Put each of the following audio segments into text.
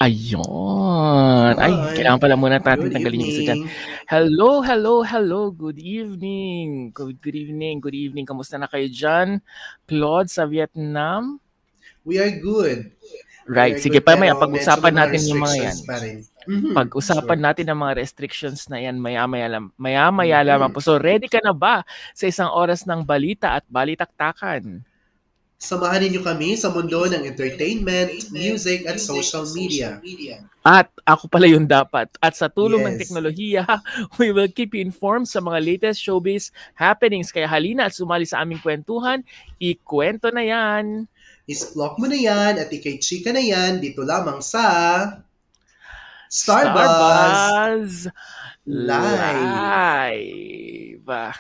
Ayun. Ay, kailangan Hi, pala muna natin good tanggalin yung isa diyan. evening. Hello, hello, hello. Good evening. Good evening. Kamusta na kayo diyan? Claude sa Vietnam? We are good. We Right. are Sige, good mamaya pero medyo may pag-usapan mga natin yung mga 'yan. restrictions pa rin. Pag-usapan Sure. natin ang mga restrictions na 'yan maya-maya lamang po. So, ready ka na ba sa isang oras ng balita at balitaktakan? Samahan ninyo kami sa mundo ng entertainment, music at social media. At ako pala yung dapat. At sa tulong ng Yes. teknolohiya, we will keep you informed sa mga latest showbiz happenings. Kaya halina at sumali sa aming kwentuhan. Ikwento na yan. Isplok mo na yan at ikay chika na yan dito lamang sa Starbuzz Starbuzz Live. Live.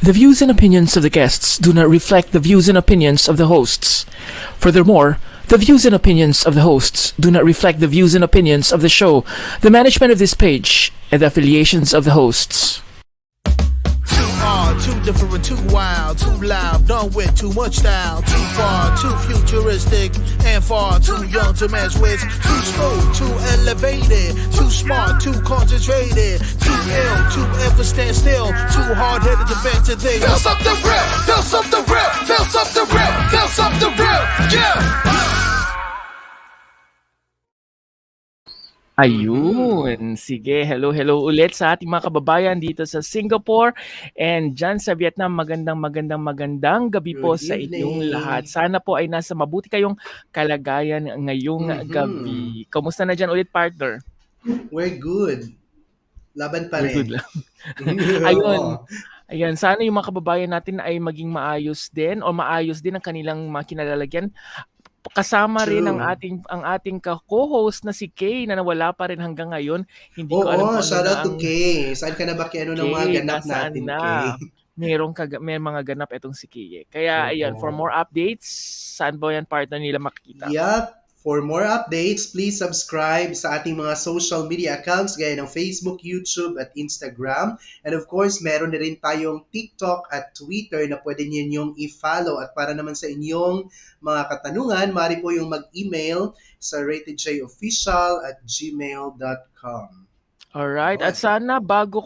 The views and opinions of the guests do not reflect the views and opinions of the hosts. Furthermore, the views and opinions of the hosts do not reflect the views and opinions of the show, the management of this page, and the affiliations of the hosts. Too different, too wild, too loud, done with too much style, too far, too futuristic, and far too young to mess with, too smooth, too elevated, too smart, too concentrated, too ill, too ever stand still, too hard-headed to bend to things. Feel something real, feel something real, feel something real, feel something real, yeah! Ayun. Sige, hello ulit sa ating mga kababayan dito sa Singapore and dyan sa Vietnam. Magandang gabi po Good sa inyong lahat. evening. Sana po ay nasa mabuti kayong kalagayan ngayong gabi. Kamusta na dyan ulit, partner? We're good. Laban pa We're good rin. lang. Ayun, sana yung mga kababayan natin ay maging maayos din o maayos din ang kanilang mga kinalalagyan. Kasama rin ang True. ating co-host na si Kay na nawala pa rin hanggang ngayon. Hindi ko alam Oo, kung ano shout na out to ang Kay. Saan ka na ba kay ano ng mga Kay, ganap nasaan natin, Kay? na? May mga ganap itong si Kay. Kaya ayan, for Oo. more updates, saan ba yan partner nila makikita? Yup. For more updates, please subscribe sa ating mga social media accounts gaya ng Facebook, YouTube, at Instagram. And of course, meron na rin tayong TikTok at Twitter na pwede ninyong i-follow. At para naman sa inyong mga katanungan, maaari po yung mag-email sa ratedjofficial@gmail.com. Alright, at Yun. sana bago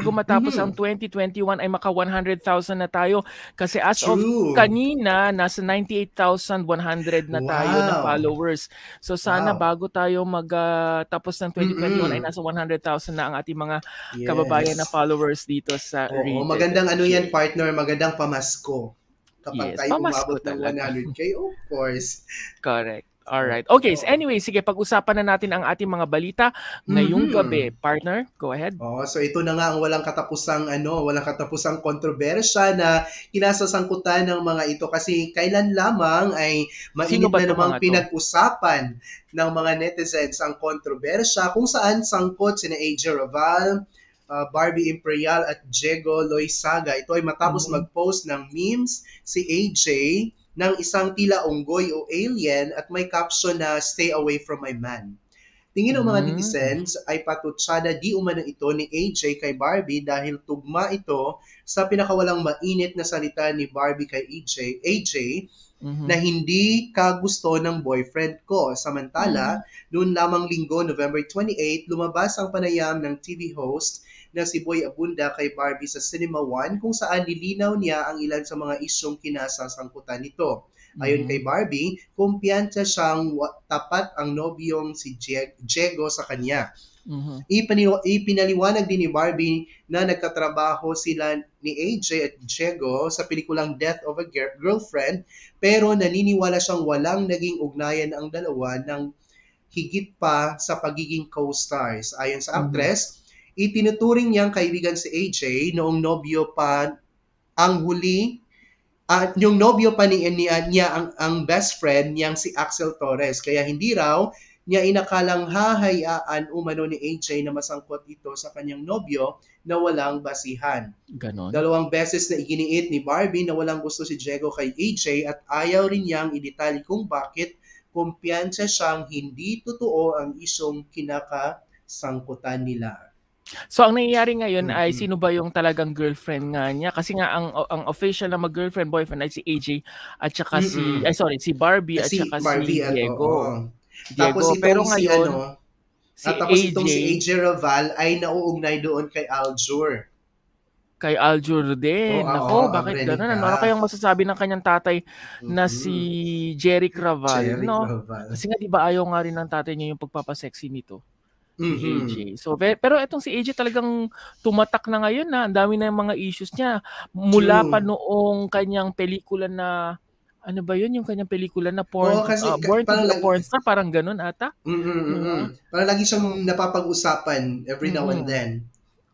matapos ang 2021 ay maka 100,000 na tayo. Kasi as of True. kanina, nasa 98,100 na tayo na Wow. followers. So sana Wow. bago tayo tapos ng 2021 ay nasa 100,000 na ang ating mga kababayan na Yes. followers dito sa Oo, Rated magandang ano yan, J. partner, magandang pamasko. Kapag Yes, tayo pamasko umabot ng talaga. 100K, of course. Correct. Alright. Okay, so Oo. anyway, sige, pag-usapan na natin ang ating mga balita ngayong gabi. Partner, go ahead. Oh, so ito na nga ang walang katapusang kontrobersya na kinasasangkutan ng mga ito kasi kailan lamang ay Sino mainit ba na 'tong namang mga 'to? pinag-usapan ng mga netizens ang kontrobersya kung saan sangkot sina AJ Raval, Barbie Imperial at Diego Loizaga. Ito ay matapos mag-post ng memes si AJ ng isang tila unggoy o alien at may caption na "Stay away from my man." Tingin ng mga netizens ay patutsada di umano ito ni AJ kay Barbie dahil tugma ito sa pinakawalang mainit na salita ni Barbie kay AJ na hindi ka gusto ng boyfriend ko. Samantala, noon lamang linggo, November 28, lumabas ang panayam ng TV host na si Boy Abunda kay Barbie sa Cinema One kung saan nilinaw niya ang ilan sa mga isyong kinasasangkutan nito. Ayon kay Barbie, kumpiyansa siyang tapat ang nobyong si Diego sa kanya. Ipinaliwanag din ni Barbie na nagkatrabaho sila ni AJ at Diego sa pelikulang Death of a Girlfriend pero naniniwala siyang walang naging ugnayan ang dalawa ng higit pa sa pagiging co-stars. Ayon sa actress, itinuturing niyang kaibigan si AJ noong nobyo pa ang huli at yung nobyo pa niya ang best friend niyang si Axel Torres. Kaya hindi raw niya inakalang hahayaan umano ni AJ na masangkot ito sa kanyang nobyo na walang basihan. Ganon. 2 beses na iginiit ni Barbie na walang gusto si Diego kay AJ at ayaw rin niyang idetali kung bakit kumpiyansa siyang hindi totoo ang isyong kinakasangkutan nila. So ang nangyayari ngayon ay Mhm. sino ba yung talagang girlfriend nga niya? Kasi nga ang official na mag-girlfriend boyfriend ay si AJ at saka Mm. si Barbie at Si saka Marvy si at Diego. oo. Tapos Pero itong si ngayon ano, si tapos AJ itong si AJ Raval ay nauugnay doon kay Aljur. kay Aljur Oo, din. oo, Nako, bakit gano'n? Ano kayang masasabi ng kanyang tatay na si Mhm. Jeric Raval, Cherry 'no? Raval. Kasi nga 'di ba ayaw nga rin ng tatay niya yung pagpapa-sexy nito, ni Mhm. AJ. So pero etong si AJ talagang tumatak na ngayon, na ang dami na yung mga issues niya mula pa True. noong kanyang pelikula na ano ba yun, yung kanyang pelikula na Oo, kasi Born to parang be a Porn Star, parang gano'n ata, 'di mm. ba? Parang lagi siyang So napapag-usapan every now and mm. then.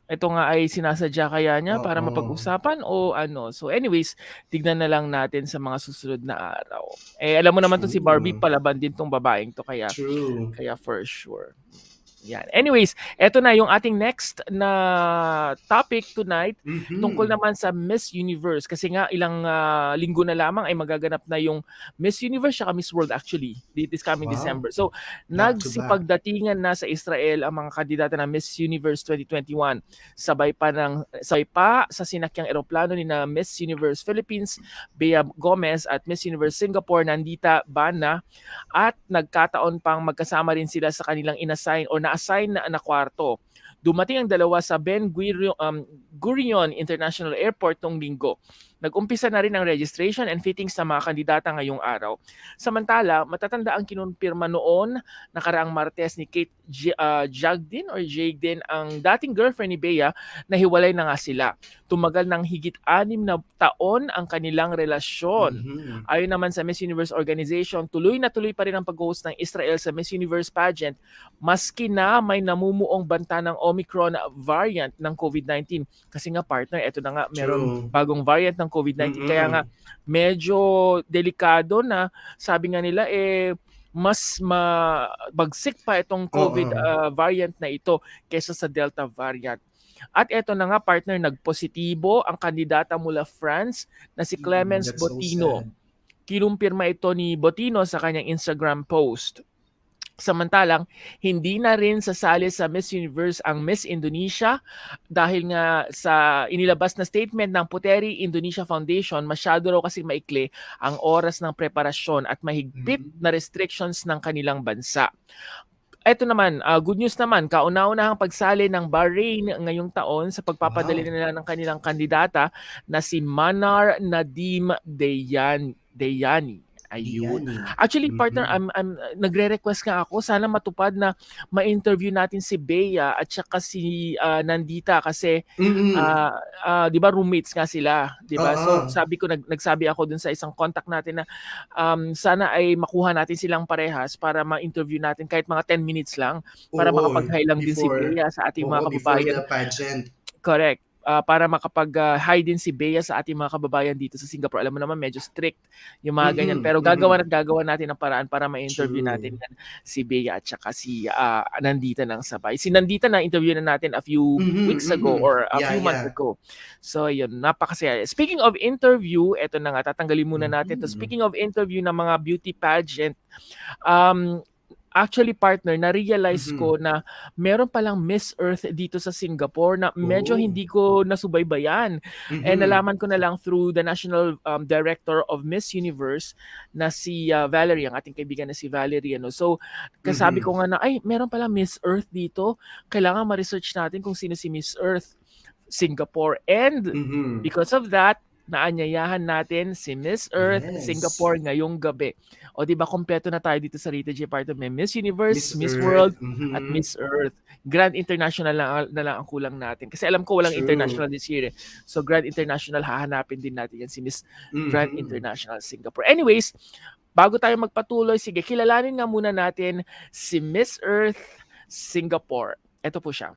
Ito nga ay sinasadya kaya niya para Oo. mapag-usapan o ano? So anyways, tignan na lang natin sa mga susunod na araw. Eh, alam mo naman 'tong si Barbie, True. palaban din 'tong babaeng 'to, kaya True. kaya for sure. Yan. Anyways, eto na yung ating next na topic tonight, tungkol Mhm. naman sa Miss Universe. Kasi nga ilang linggo na lamang ay magaganap na yung Miss Universe at Miss World, actually this coming Wow. December. So Back to back. nagsipagdatingan na sa Israel ang mga kandidata ng Miss Universe 2021. Sabay pa sa sinakyang eroplano ni na Miss Universe Philippines, Bea Gomez, at Miss Universe Singapore, Nandita Bana, at nagkataon pang magkasama rin sila sa kanilang na-assign na kwarto. Dumating ang dalawa sa Gurion International Airport noong linggo. Nag-umpisa na rin ang registration and fittings sa mga kandidata ngayong araw. Samantala, matatanda ang kinumpirma noon nakaraang Martes ni Kate Jagdin ang dating girlfriend ni Bea, na hiwalay na nga sila. Tumagal ng higit 6 na taon ang kanilang relasyon. Mhm. Ayon naman sa Miss Universe Organization, tuloy na tuloy pa rin ang pag-host ng Israel sa Miss Universe Pageant maski na may namumuong banta ng Omicron variant ng COVID-19. Kasi nga, partner, eto na nga, meron True. bagong variant ng COVID-19. Kaya nga, Mm. medyo delikado na, sabi nga nila, mas bagsik pa itong COVID Oo. variant na ito kaysa sa Delta variant. At eto na nga, partner, nagpositibo ang kandidata mula France na si Clemence That's so Botino. sad. Kinumpirma ito ni Botino sa kanyang Instagram post. Samantalang, hindi na rin sasali sa Miss Universe ang Miss Indonesia dahil nga sa inilabas na statement ng Puteri Indonesia Foundation, masyado raw kasi maikli ang oras ng preparasyon at mahigpit Mhm. na restrictions ng kanilang bansa. Eto naman, good news naman, kauna-unahang pagsali ng Bahrain ngayong taon sa pagpapadali Wow. nila ng kanilang kandidata na si Manar Nadim Deyani. Ayun. Diani. Actually, partner, Mhm. I'm nagre-request nga ako, sana matupad na ma-interview natin si Bea at saka si Nandita, kasi Mm. 'di ba roommates nga sila, 'di ba? So Oo. sabi ko, nagsabi ako dun sa isang contact natin na sana ay makuha natin silang parehas para ma-interview natin kahit mga 10 minutes lang, para Oo. makapag-hi lang din si Before Bea sa ating mga before kababayan. the pageant. Correct. Para makapag-hi din si Bea sa ating mga kababayan dito sa Singapore. Alam mo naman, medyo strict yung mga ganyan. Mhm. Pero Mhm. gagawa natin ng paraan para ma-interview natin True. yan, si Bea at saka si Nandita ng sabay. Si Nandita na interview na natin a few Mhm. weeks ago Mhm. or a Yeah, few months yeah. ago. So yun, napakasaya. Speaking of interview, eto na nga, tatanggalin muna natin to. Mhm. Speaking of interview ng mga beauty pageant, um, actually, partner, na-realize Mhm. ko na meron palang Miss Earth dito sa Singapore na medyo Oh. hindi ko nasubaybayan. And Mhm. nalaman ko na lang through the National Director of Miss Universe na si Valerie, ang ating kaibigan na si Valerie. Ano. So, kasabi Mhm. ko nga na, ay, meron palang Miss Earth dito. Kailangan ma-research natin kung sino si Miss Earth Singapore. And Mhm. because of that, naanyayahan natin si Miss Earth Yes. Singapore ngayong gabi. O di ba, kompleto na tayo dito sa Rita J Parto. May Miss Universe, Miss Miss World, Earth. at Mhm. Miss Earth. Grand International na lang ang kulang natin. Kasi alam ko walang True. international this year. So Grand International, hahanapin din natin yan, si Miss Grand Mhm. International Singapore. Anyways, bago tayo magpatuloy, sige, kilalanin nga muna natin si Miss Earth Singapore. Ito po siya.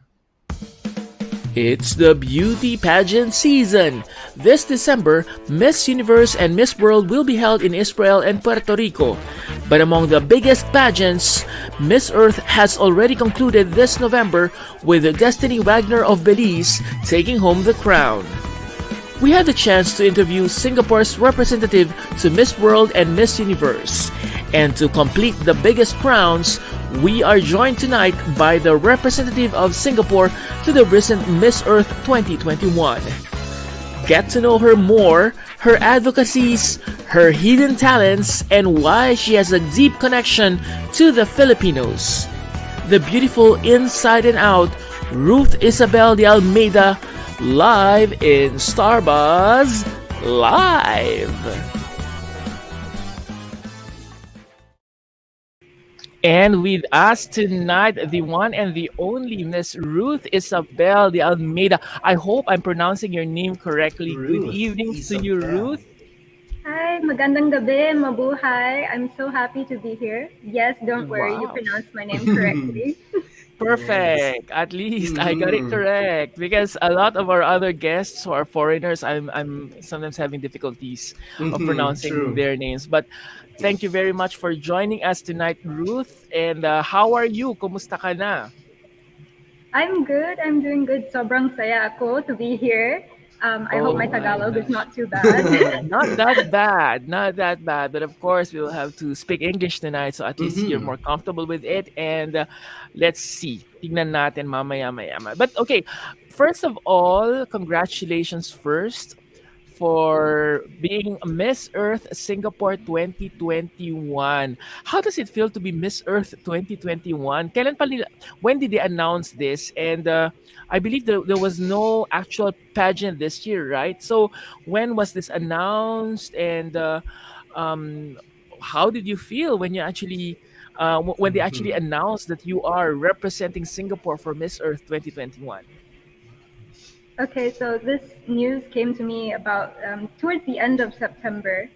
It's the beauty pageant season. This December, Miss Universe and Miss World will be held in Israel and Puerto Rico. But among the biggest pageants, Miss Earth has already concluded this November, with Destiny Wagner of Belize taking home the crown. We had the chance to interview Singapore's representative to Miss World and Miss Universe. And to complete the biggest crowns, We are joined tonight by the representative of Singapore to the recent Miss Earth 2021. Get to know her more, her advocacies, her hidden talents, and why she has a deep connection to the Filipinos. The beautiful inside and out, Ruth Isabel de Almeida, live in Starbuzz Live. And with us tonight, the one and the only Miss Ruth Isabel de Almeida. I hope I'm pronouncing your name correctly. Good Ruth evening to you, Isabel. Ruth. Hi, magandang gabi, mabuhay. I'm so happy to be here. Yes, don't worry, you Wow. pronounced my name correctly. Yes. Perfect. At least I got it Mm-hmm. correct because a lot of our other guests who are foreigners, I'm sometimes having difficulties of Mm-hmm. pronouncing True. their names. But thank you very much for joining us tonight, Ruth. And how are you? Kumusta ka na? I'm good, I'm doing good. Sobrang saya ako to be here. I hope Oh my my Tagalog is gosh. not too bad. Not that bad, not that bad. But of course, we'll have to speak English tonight, so at least you're Mm-hmm. more comfortable with it. And let's see, tignan natin mamaya maya. But okay, first of all, congratulations first for being Miss Earth Singapore 2021. How does it feel to be Miss Earth 2021? When did they announce this? And I believe there was no actual pageant this year, right? So when was this announced? And um, how did you feel when you actually when they actually Mm-hmm. announced that you are representing Singapore for Miss Earth 2021? Okay, so this news came to me about towards the end of September.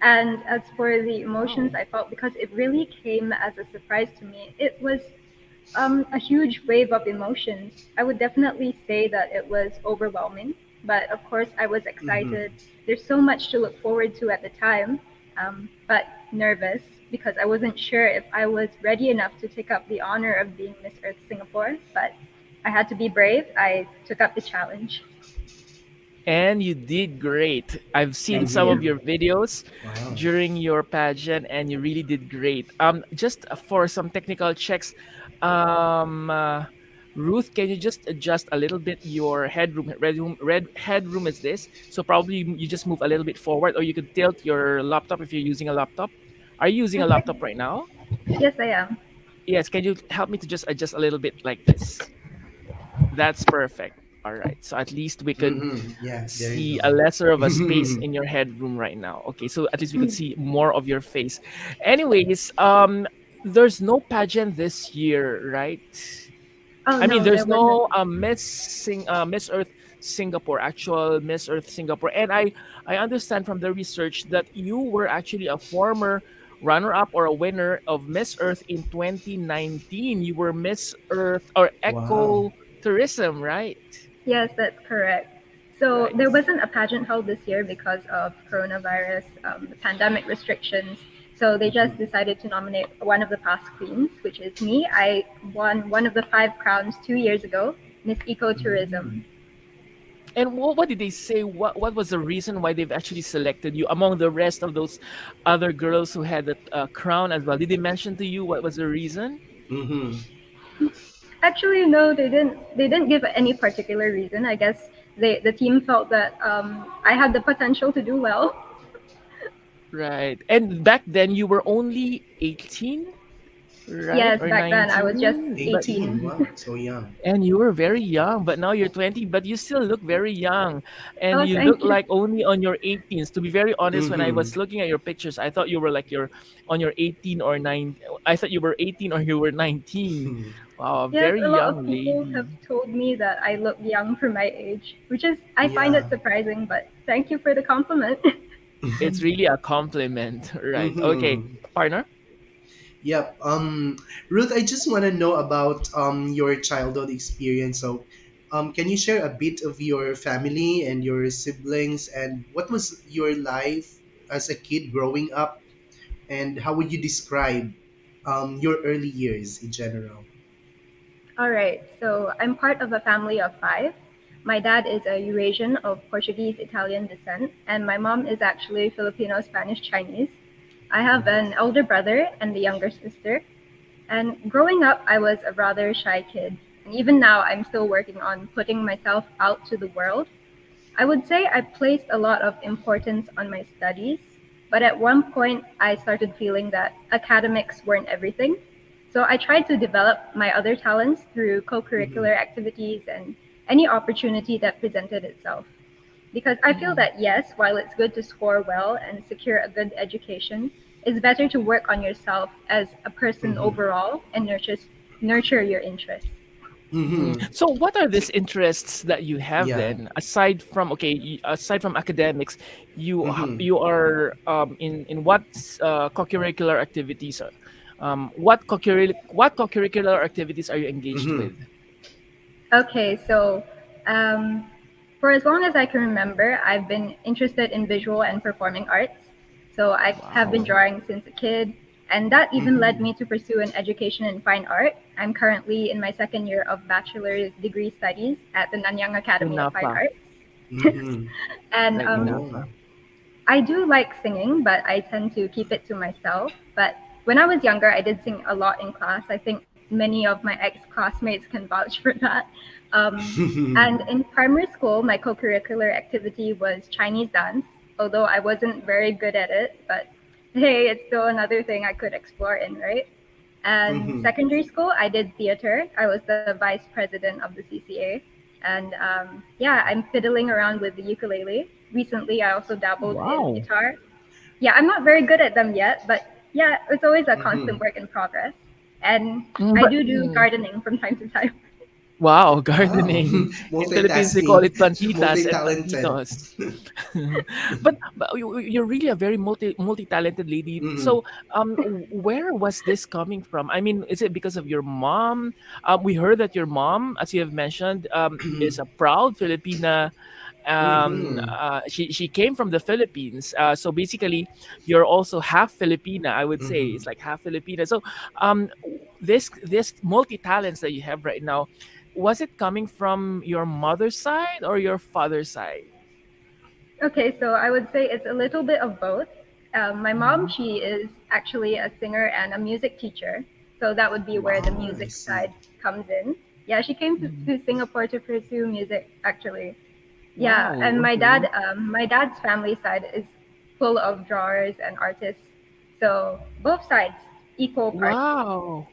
And as for the emotions Wow. I felt, because it really came as a surprise to me, it was a huge wave of emotions. I would definitely say that it was overwhelming, but of course I was Mm-hmm. excited. There's so much to look forward to at the time, but nervous because I wasn't sure if I was ready enough to take up the honor of being Miss Earth Singapore. But I had to be brave. I took up the challenge. And you did great. I've seen Thank some you. of Mm-hmm. your videos Wow. during your pageant, and you really did great. Just for some technical checks, um, uh, Ruth, can you just adjust a little bit your headroom? Red headroom is this, so probably you just move a little bit forward, or you could tilt your laptop if you're using a laptop. Are you using a Okay. laptop right now? Yes, I am. Yes. Can you help me to just adjust a little bit like this? That's perfect. All right. So at least we could Mm-hmm. Yeah, there you see go. a lesser of a space Mm-hmm. in your headroom right now. Okay, so at least we could Mm. see more of your face. Anyways, there's no pageant this year, right? Oh I mean, no, there there's wasn't. no Miss Earth Singapore, actual Miss Earth Singapore, and I understand from the research that you were actually a former runner-up or a winner of Miss Earth in 2019. You were Miss Earth or Wow. Eco Tourism, right? Yes, that's correct. So Right. there wasn't a pageant held this year because of coronavirus, the pandemic restrictions. So they just Mm-hmm. decided to nominate one of the past queens, which is me. I won one of the 5 crowns 2 years ago, Miss Mm-hmm. Ecotourism. And what did they say? What was the reason why they've actually selected you among the rest of those other girls who had the crown as well? Did they mention to you what was the reason? Mm-hmm. Actually, no, they didn't. They didn't give any particular reason. I guess the team felt that I had the potential to do well. Right. And back then you were only 18, right? Yes, Or back then I was just 19. But 18. 18. Wow, so young. and you were very young, but now you're 20, but you still look very young. And Oh, you look thank you. like only on your 18s. To be very honest, when I Mm-hmm. was looking at your pictures, I thought you were like you're on your 18 or 9. I thought you were 18 or you were 19. Wow, a Yes, very a lot young of people have lady. told me that I look young for my age, which is, I find it Yeah. surprising, but thank you for the compliment. It's really a compliment, right? Okay, Mm-hmm. partner. Yep. Ruth, I just want to know about your childhood experience. So, can you share a bit of your family and your siblings, and what was your life as a kid growing up, and how would you describe your early years in general? All right, so I'm part of a family of 5. My dad is a Eurasian of Portuguese Italian descent, and my mom is actually Filipino Spanish Chinese. I have Wow. an elder brother and a younger sister. And growing up, I was a rather shy kid. And even now, I'm still working on putting myself out to the world. I would say I placed a lot of importance on my studies, but at one point I started feeling that academics weren't everything. So I tried to develop my other talents through co Mhm. curricular activities and any opportunity that presented itself. Because I feel that yes, while it's good to score well and secure a good education, it's better to work on yourself as a person Mhm. overall and nurture your interests. Mhm. So, what are these interests that you have Yeah. then, aside from aside from academics, Mhm. you are in what co-curricular activities? What co-curricular activities are you engaged Mhm. with? Okay, so um, for as long as I can remember, I've been interested in visual and performing arts. So I have been Wow, drawing since a kid, and that even led Mhm. me to pursue an education in fine art. I'm currently in my second year of bachelor's degree studies at the Nanyang Academy of Fine Unapa, Arts. Mhm. And like Oh. Unapa. I do like singing, but I tend to keep it to myself. But when I was younger, I did sing a lot in class. I think many of my ex classmates can vouch for that. Um, and in primary school, my co curricular activity was Chinese dance, although I wasn't very good at it. But hey, it's still another thing I could explore in, right? And Mhm. secondary school, I did theater. I was the vice president of the CCA. And yeah, I'm fiddling around with the ukulele. Recently, I also dabbled in Wow. guitar. Yeah, I'm not very good at them yet, but yeah, it's always a constant Mhm. work in progress. And I But do gardening from time to time. wow, Wow. gardening. In Philippines, they call Multitasking. it plantitas and Multi-talented. plantitos. But you're really a very multi-talented lady. Mhm. So, where was this coming from? I mean, is it because of your mom? We heard that your mom, as you have mentioned, is a proud Filipina. Mhm. She came from the Philippines. So basically, you're also half Filipina. I would say Mhm. it's like half Filipina. So, this multi talents that you have right now, was it coming from your mother's side or your father's side? Okay, so I would say it's a little bit of both. My mom, Mhm. she is actually a singer and a music teacher, so that would be where the Ah, I music see. side comes in. Yeah, she came Mhm. to Singapore to pursue music, actually. Yeah, and Wow. Okay. my dad's family side is full of drawers and artists. So both sides, equal parts. Wow.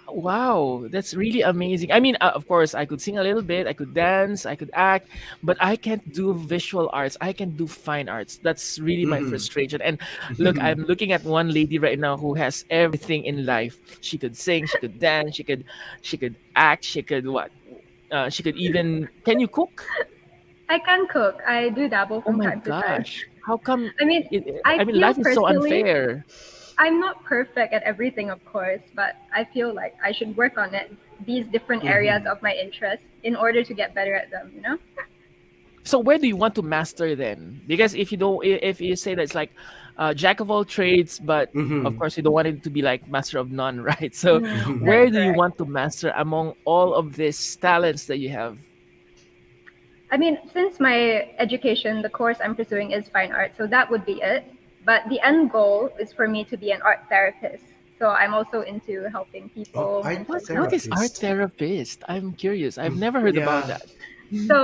Wow, that's really amazing. I mean, of course, I could sing a little bit, I could dance, I could act, but I can't do visual arts. I can do fine arts. That's really my Mhm. frustration. And look, I'm looking at one lady right now who has everything in life. She could sing, she could dance, she could act, she could what? She could even. Can you cook? I can cook. I do dabble Oh from my time to time. gosh! How come? I mean, I I mean, feel life is so personally unfair. I'm not perfect at everything, of course, but I feel like I should work on it, these different areas Mhm. of my interest, in order to get better at them, you know? So where do you want to master then? Because if you don't, if you say that it's like jack of all trades, but of Mhm. course you don't want it to be like master of none, right? So That's where do you correct. want to master among all of these talents that you have? I mean, since my education, the course I'm pursuing is fine art, so that would be it. But the end goal is for me to be an art therapist. So I'm also into helping Oh, people art What is art therapist. therapist? I'm curious. I've Mm. never heard about Yeah. that.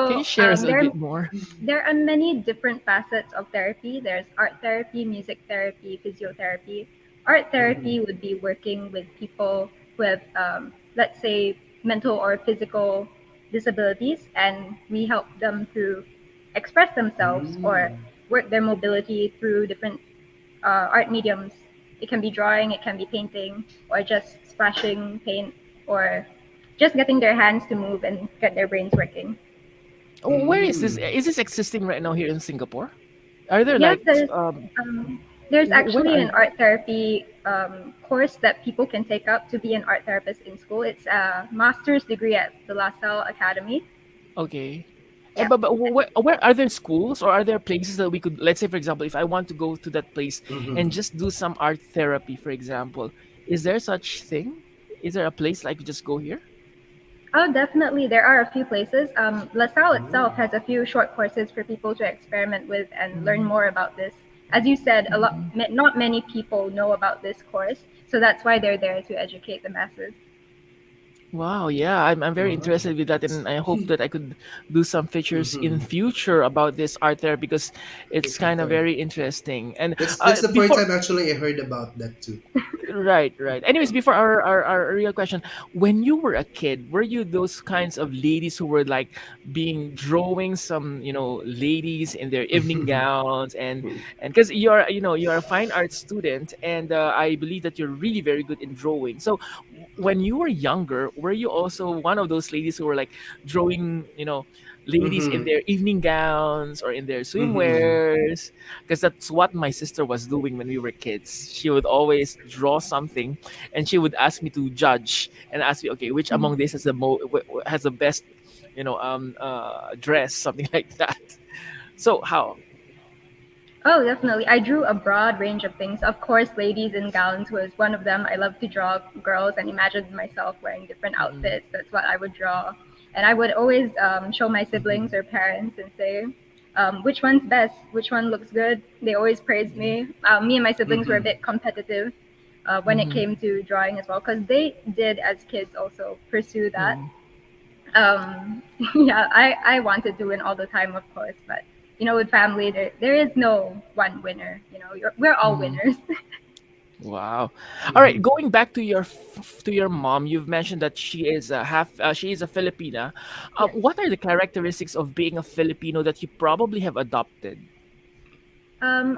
Can you So share us a bit more? there are many different facets of therapy. There's art therapy, music therapy, physiotherapy. Art Mhm. therapy would be working with people who have, let's say, mental or physical disabilities, and we help them to express themselves or Mm. work their mobility through different art mediums. It can be drawing, it can be painting, or just splashing paint, or just getting their hands to move and get their brains working. Oh, where is this? Mm. Is this existing right now here in Singapore? Are there Yes, like um, there's where actually are an art therapy course that people can take up to be an art therapist in school. It's a master's degree at the La Salle Academy. okay? Yeah. But where are there schools or are there places that we could, let's say, for example, if I want to go to that place and Mhm. just do some art therapy, for example, is there such thing? Is there a place like I could just go here? Oh, definitely. There are a few places. La Salle Oh. itself has a few short courses for people to experiment with and learn Mhm. more about this. as you said, Mhm. not many people know about this course, so that's why they're there to educate the masses. Wow, yeah, I'm very Wow. interested with that, and I hope that I could do some features in Mm-hmm. future about this art there because it's If you kind of could. very interesting. And That's the first before time actually I heard about that too. Right, right. Anyways, before our real question, when you were a kid, were you those kinds of ladies who were like being drawing some, ladies in their evening gowns and because you're, you're a fine arts student and I believe that you're really very good in drawing. So when you were younger, were you also one of those ladies who were like drawing, ladies in Mm-hmm. their evening gowns or in their Mm-hmm. swimwears? Because that's what my sister was doing when we were kids. She would always draw something, and she would ask me to judge and ask me, okay, which among this has has the best, dress, something like that. So how? Oh, definitely. I drew a broad range of things. Of course, ladies in gowns was one of them. I love to draw girls and imagine myself wearing different Mm, outfits. That's what I would draw. And I would always show my Mm-hmm. siblings or parents and say, which one's best? Which one looks good? They always praised mm, me. Me and my siblings were a Mm-hmm. bit competitive when it mm, came to drawing as well, because they did, as kids, also pursue that. mm, um yeah, I wanted to win all the time, of course, but with family, there is no one winner. We're all mm. winners. Wow. All right, Mm-hmm. going back to your mom, you've mentioned that she is a Filipina. Yes. What are the characteristics of being a Filipino that you probably have adopted?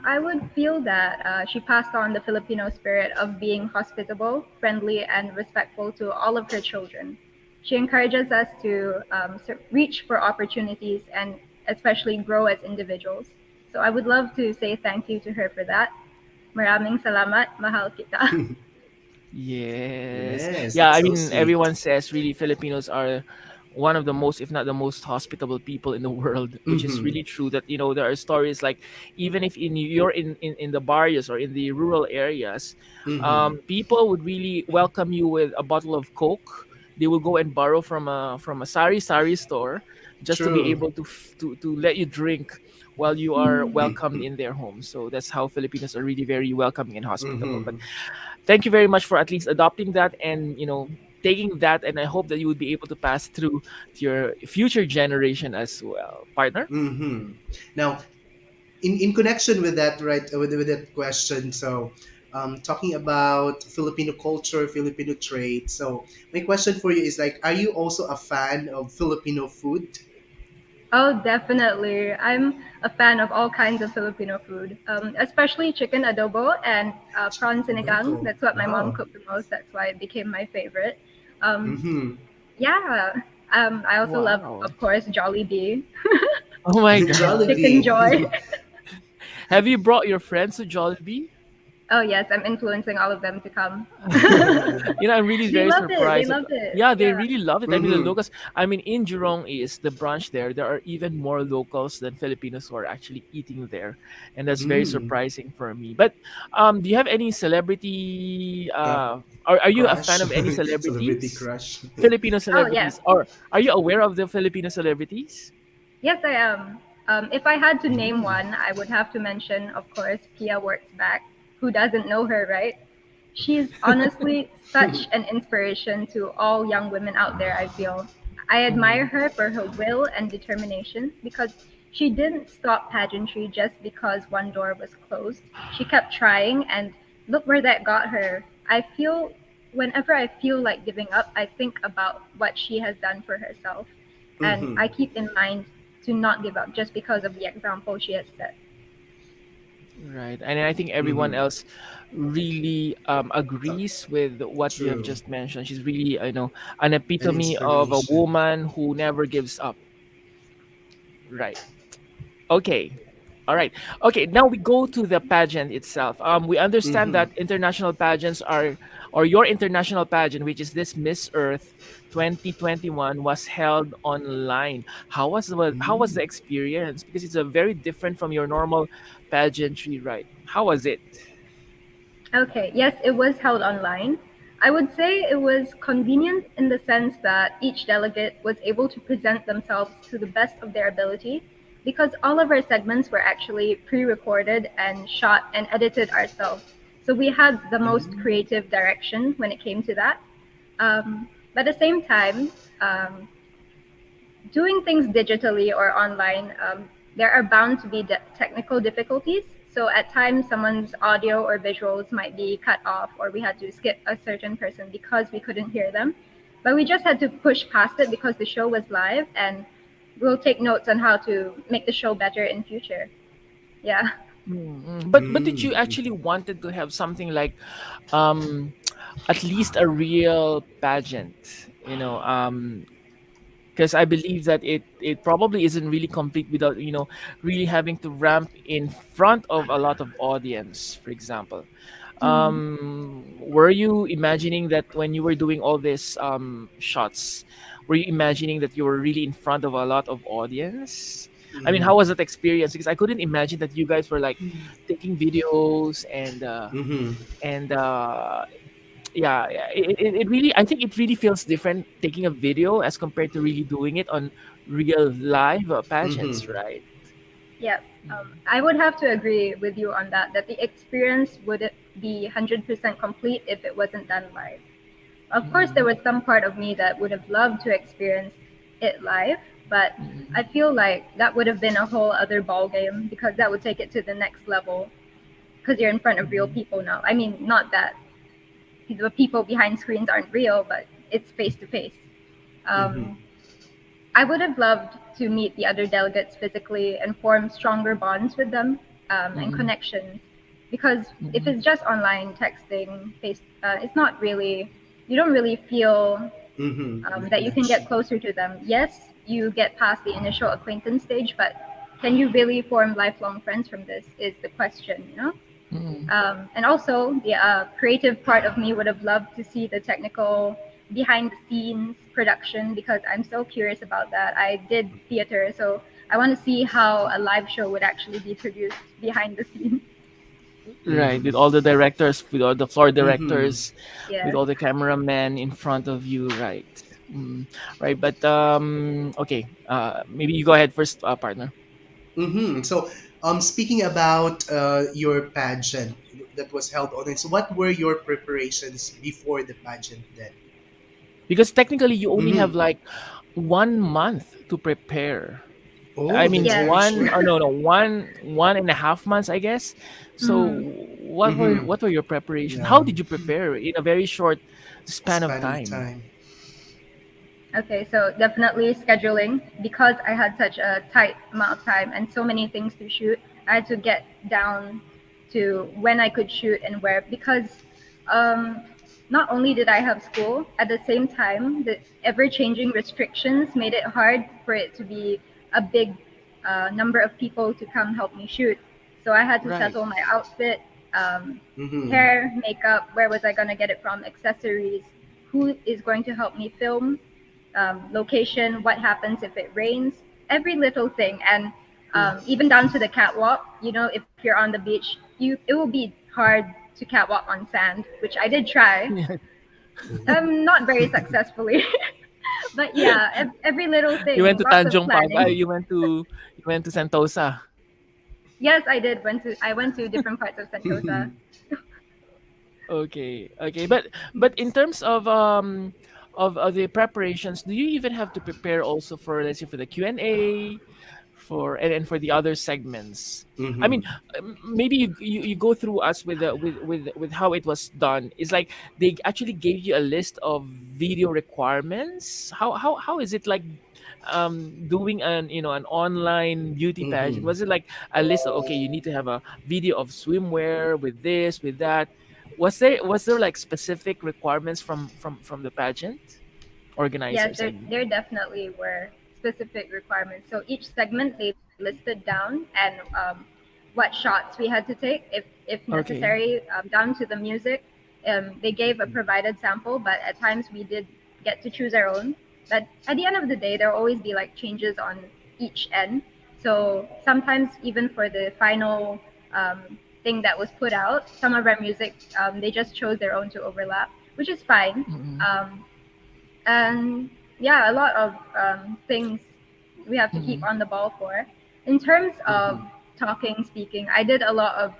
I would feel that she passed on the Filipino spirit of being hospitable, friendly, and respectful to all of her children. She encourages us to reach for opportunities and especially grow as individuals. So I would love to say thank you to her for that. Maraming salamat, mahal kita. Yes. Yes, Yeah, that's I so mean, sweet. everyone says really Filipinos are one of the most, if not the most hospitable people in the world, which is Mm-hmm. really true that, there are stories like even if you're in the barrios or in the rural areas, Mm-hmm. people would really welcome you with a bottle of Coke. They will go and borrow from a sari store just to be True. able to let you drink while you are welcomed in their home. So that's how Filipinos are really very welcoming and hospitable. But Mm-hmm. thank you very much for at least adopting that and taking that, and I hope that you would be able to pass through to your future generation as well, partner. Mm-hmm. Now, in connection with that, right, with that question, so talking about Filipino culture, Filipino traits. So my question for you is like, are you also a fan of Filipino food? Oh, definitely. I'm a fan of all kinds of Filipino food, especially chicken adobo and prawn Chicken sinigang. adobo. That's what my mom Wow. cooked the most. That's why it became my favorite. Um, Mm-hmm. yeah. I also love, Wow. of course, Jollibee, Oh my god. Chicken Joy. Jollibee. Have you brought your friends to Jollibee? Oh yes, I'm influencing all of them to come. I'm really They very loved it. They surprised. loved it. Yeah, they Yeah. really love it. I mean, the Mm-hmm. locals. I mean, in Jurong is the branch there. There are even more locals than Filipinos who are actually eating there, and that's very Mm. surprising for me. But do you have any celebrity? Uh, Are you a fan crush. of any Celebrity celebrities? crush. Filipino Oh yeah. celebrities, or are you aware of the Filipino celebrities? Yes, I am. If I had to name Mm. one, I would have to mention, of course, Pia Wurtzbach. Who doesn't know her, right? She's honestly such an inspiration to all young women out there, I feel. I admire Mhm. her for her will and determination because she didn't stop pageantry just because one door was closed. She kept trying, and look where that got her. Whenever I feel like giving up, I think about what she has done for herself. And Mm-hmm. I keep in mind to not give up just because of the example she has set. Right. And I think everyone Mm-hmm. else really Uh, agrees with what you have true. just mentioned. She's really, an An epitome of a inspiration. woman who never gives up. Right. Okay. All right. Okay. Now we go to the pageant itself. We understand Mm-hmm. that international pageants are, or your international pageant, which is this Miss Earth 2021, was held online. How was the Mm. experience? Because it's a very different from your normal pageantry, right? How was it? Okay, yes, it was held online. I would say it was convenient in the sense that each delegate was able to present themselves to the best of their ability. because all of our segments were actually pre-recorded and shot and edited ourselves. So we had the most Mm. creative direction when it came to that. But at the same time, um, doing things digitally or online, there are bound to be technical difficulties. So at times, someone's audio or visuals might be cut off, or we had to skip a certain person because we couldn't hear them. But we just had to push past it because the show was live, and we'll take notes on how to make the show better in future. Yeah. But did you actually wanted to have something like um at least a real pageant, you know, because I believe that it probably isn't really complete without, really having to ramp in front of a lot of audience, for example. Mhm. Were you imagining that when you were doing all these shots, were you imagining that you were really in front of a lot of audience? I mean, how Mhm. was that experience? Because I couldn't imagine that you guys were like taking videos Mhm. and yeah, yeah, it really, I think it really feels different taking a video as compared to really doing it on real live pageants, Mhm. right? Yeah, I would have to agree with you on that, that the experience wouldn't be 100% complete if it wasn't done live. Of course, there Mm, was some part of me that would have loved to experience it live, but I mm, feel like that would have been a whole other ball game because that would take it to the next level because you're in front of real mm, people now. I mean, not that the people behind screens aren't real, but it's face to face. Mhm. Um, I would have loved to meet the other delegates physically and form stronger bonds with them and mm, connections. Because if mm, it's just online texting, it's not really, you don't really feel Mhm. The that you can get connection. closer to them. Yes, you get past the initial acquaintance stage, but can you really form lifelong friends from this? Is the question, you know? mm, And also, the creative part of me would have loved to see the technical behind the scenes production because I'm so curious about that. I did theater, so I want to see how a live show would actually be produced behind the scenes. right, with Mhm. all the directors, with all the floor Mhm. directors, with Yes. all the cameramen in front of you, right? Right, but okay, maybe you go ahead first, partner. So, speaking about your pageant that was held on, so what were your preparations before the pageant then? Because technically you only have Mm-hmm. like 1 month to prepare. I Oh, mean, that's Yes. very one, short. oh no, no, 1.5 months, I guess. So, Mm. Mm-hmm. what were your preparation? How Yeah, did you prepare in a very short span of span of time? time. Okay, so definitely scheduling because I had such a tight amount of time and so many things to shoot. I had to get down to when I could shoot and where because um, not only did I have school, at the same time, the ever-changing restrictions made it hard for it to be a big number of people to come help me shoot. So I had to Right. settle my outfit, um, Mm-hmm. hair, makeup, where was I going to get it from, accessories, who is going to help me film, location, what happens if it rains, every little thing, and even down to the catwalk. You know, if you're on the beach, it will be hard to catwalk on sand, which I did try. Not very successfully, but yeah, every little You went thing, to lots of Tanjong Pagar. planning. You went to Sentosa. Yes, I did. I went to different parts of Sentosa. Okay, okay, but in terms of the preparations, do you even have to prepare also for, let's say, for the Q&A, for and for the other segments? I mean, Mm-hmm. maybe you go through us with with how it was done. It's like they actually gave you a list of video requirements. How is it like doing an online beauty pageant? Mm-hmm. Was it like a list of, okay, you need to have a video of swimwear with this, with that? Was there like specific requirements from the pageant Yes, organizers, I mean? there definitely were specific requirements. So each segment they listed down and what shots we had to take if Okay. necessary, down to the music. They gave a provided sample, but at times we did get to choose our own. But at the end of the day, there will always be like changes on each end. So sometimes even for the final thing that was put out, some of our music they just chose their own to overlap, which is fine. Mm-mm. Um, and yeah, a lot of things we have to keep Mm-mm. on the ball for. In terms of Mm-hmm. talking, speaking, I did a lot of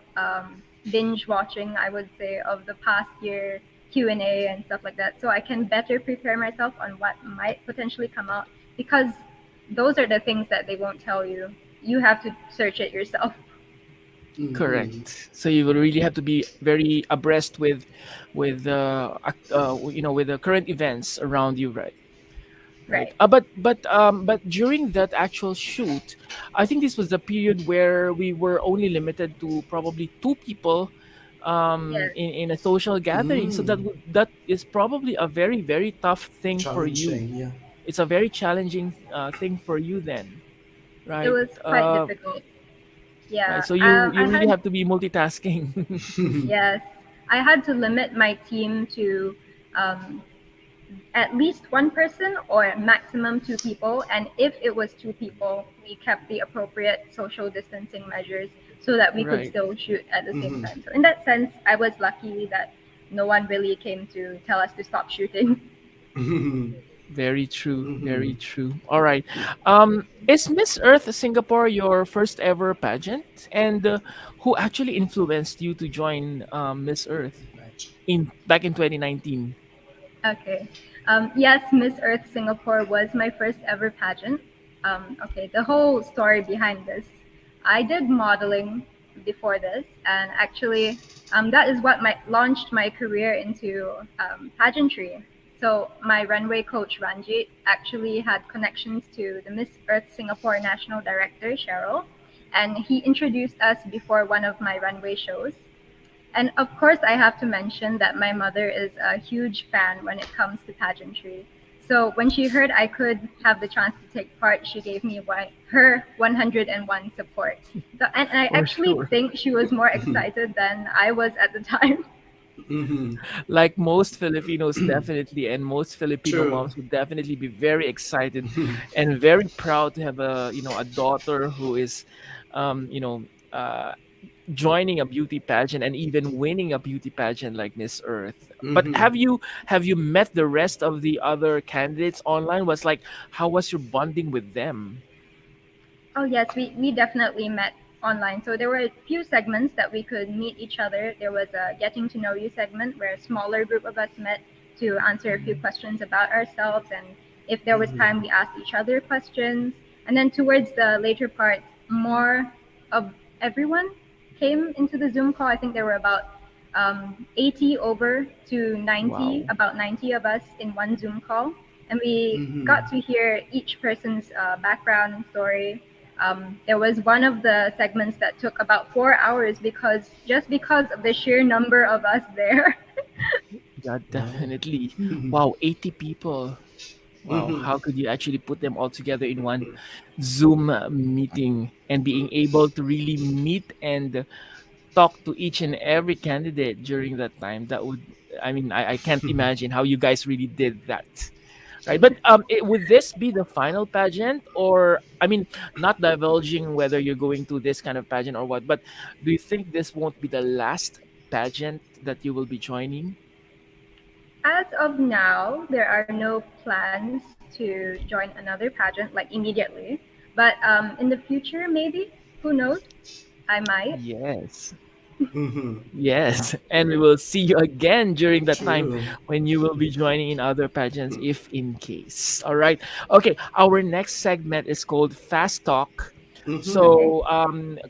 binge watching, I would say, of the past year Q&A and stuff like that, so I can better prepare myself on what might potentially come out, because those are the things that they won't tell you. You have to search it yourself. Mm-hmm. Correct. So you will really have to be very abreast with with the current events around you, right? Right. Right. But during that actual shoot, I think this was the period where we were only limited to probably two people Yes. in a social gathering. So Mm. that is probably a very tough thing for you. Challenging, yeah. It's a very challenging thing for you then, It right? was quite difficult. Right. Yeah. So you I really had have to be multitasking. Yes, I had to limit my team to um, at least one person or maximum two people. And if it was two people, we kept the appropriate social distancing measures so that we could Right. still shoot at the same Mm-hmm. time. So in that sense, I was lucky that no one really came to tell us to stop shooting. Mm-hmm. Very true. Mm-hmm. Very true. All right. Is Miss Earth Singapore your first ever pageant? And who actually influenced you to join Miss Earth in back in 2019? Okay. Yes, Miss Earth Singapore was my first ever pageant. Okay, the whole story behind this. I did modeling before this, and actually, that is what launched my career into pageantry. So my runway coach Ranjit actually had connections to the Miss Earth Singapore National Director Cheryl, and he introduced us before one of my runway shows. And of course, I have to mention that my mother is a huge fan when it comes to pageantry. So when she heard I could have the chance to take part, she gave me her 101 support. So, and I For actually sure. think she was more excited than I was at the time. Mm-hmm. Like most Filipinos, definitely, and most Filipino True. moms would definitely be very excited and very proud to have a daughter who is, um, you know, uh, joining a beauty pageant and even winning a beauty pageant like Miss Earth. But Mm-hmm. have you met the rest of the other candidates online? Was like how was your bonding with them? Oh yes, we definitely met online. So there were a few segments that we could meet each other. There was a getting to know you segment where a smaller group of us met to answer a few questions about ourselves, and if there was Mm-hmm. time we asked each other questions. And then towards the later part, more of everyone came into the Zoom call. I think there were about 80 over to 90, Wow. about 90 of us in one Zoom call. And we Mm-hmm. got to hear each person's background and story. There was one of the segments that took about 4 hours because of the sheer number of us there. Yeah, Wow. definitely. Mm-hmm. Wow, 80 people. Wow, Mm-hmm. how could you actually put them all together in one Zoom meeting and being able to really meet and talk to each and every candidate during that time? That would, I mean, I can't imagine how you guys really did that. Right. But would this be the final pageant? Or, I mean, not divulging whether you're going to this kind of pageant or what, but do you think this won't be the last pageant that you will be joining? As of now, there are no plans to join another pageant like immediately. But in the future, maybe, who knows? I might. Yes. Mm-hmm. Yes, and we will see you again during that time True. when you will be joining in other pageants, if in case. All right. Okay. Our next segment is called Fast Talk. Mm-hmm. Okay. So,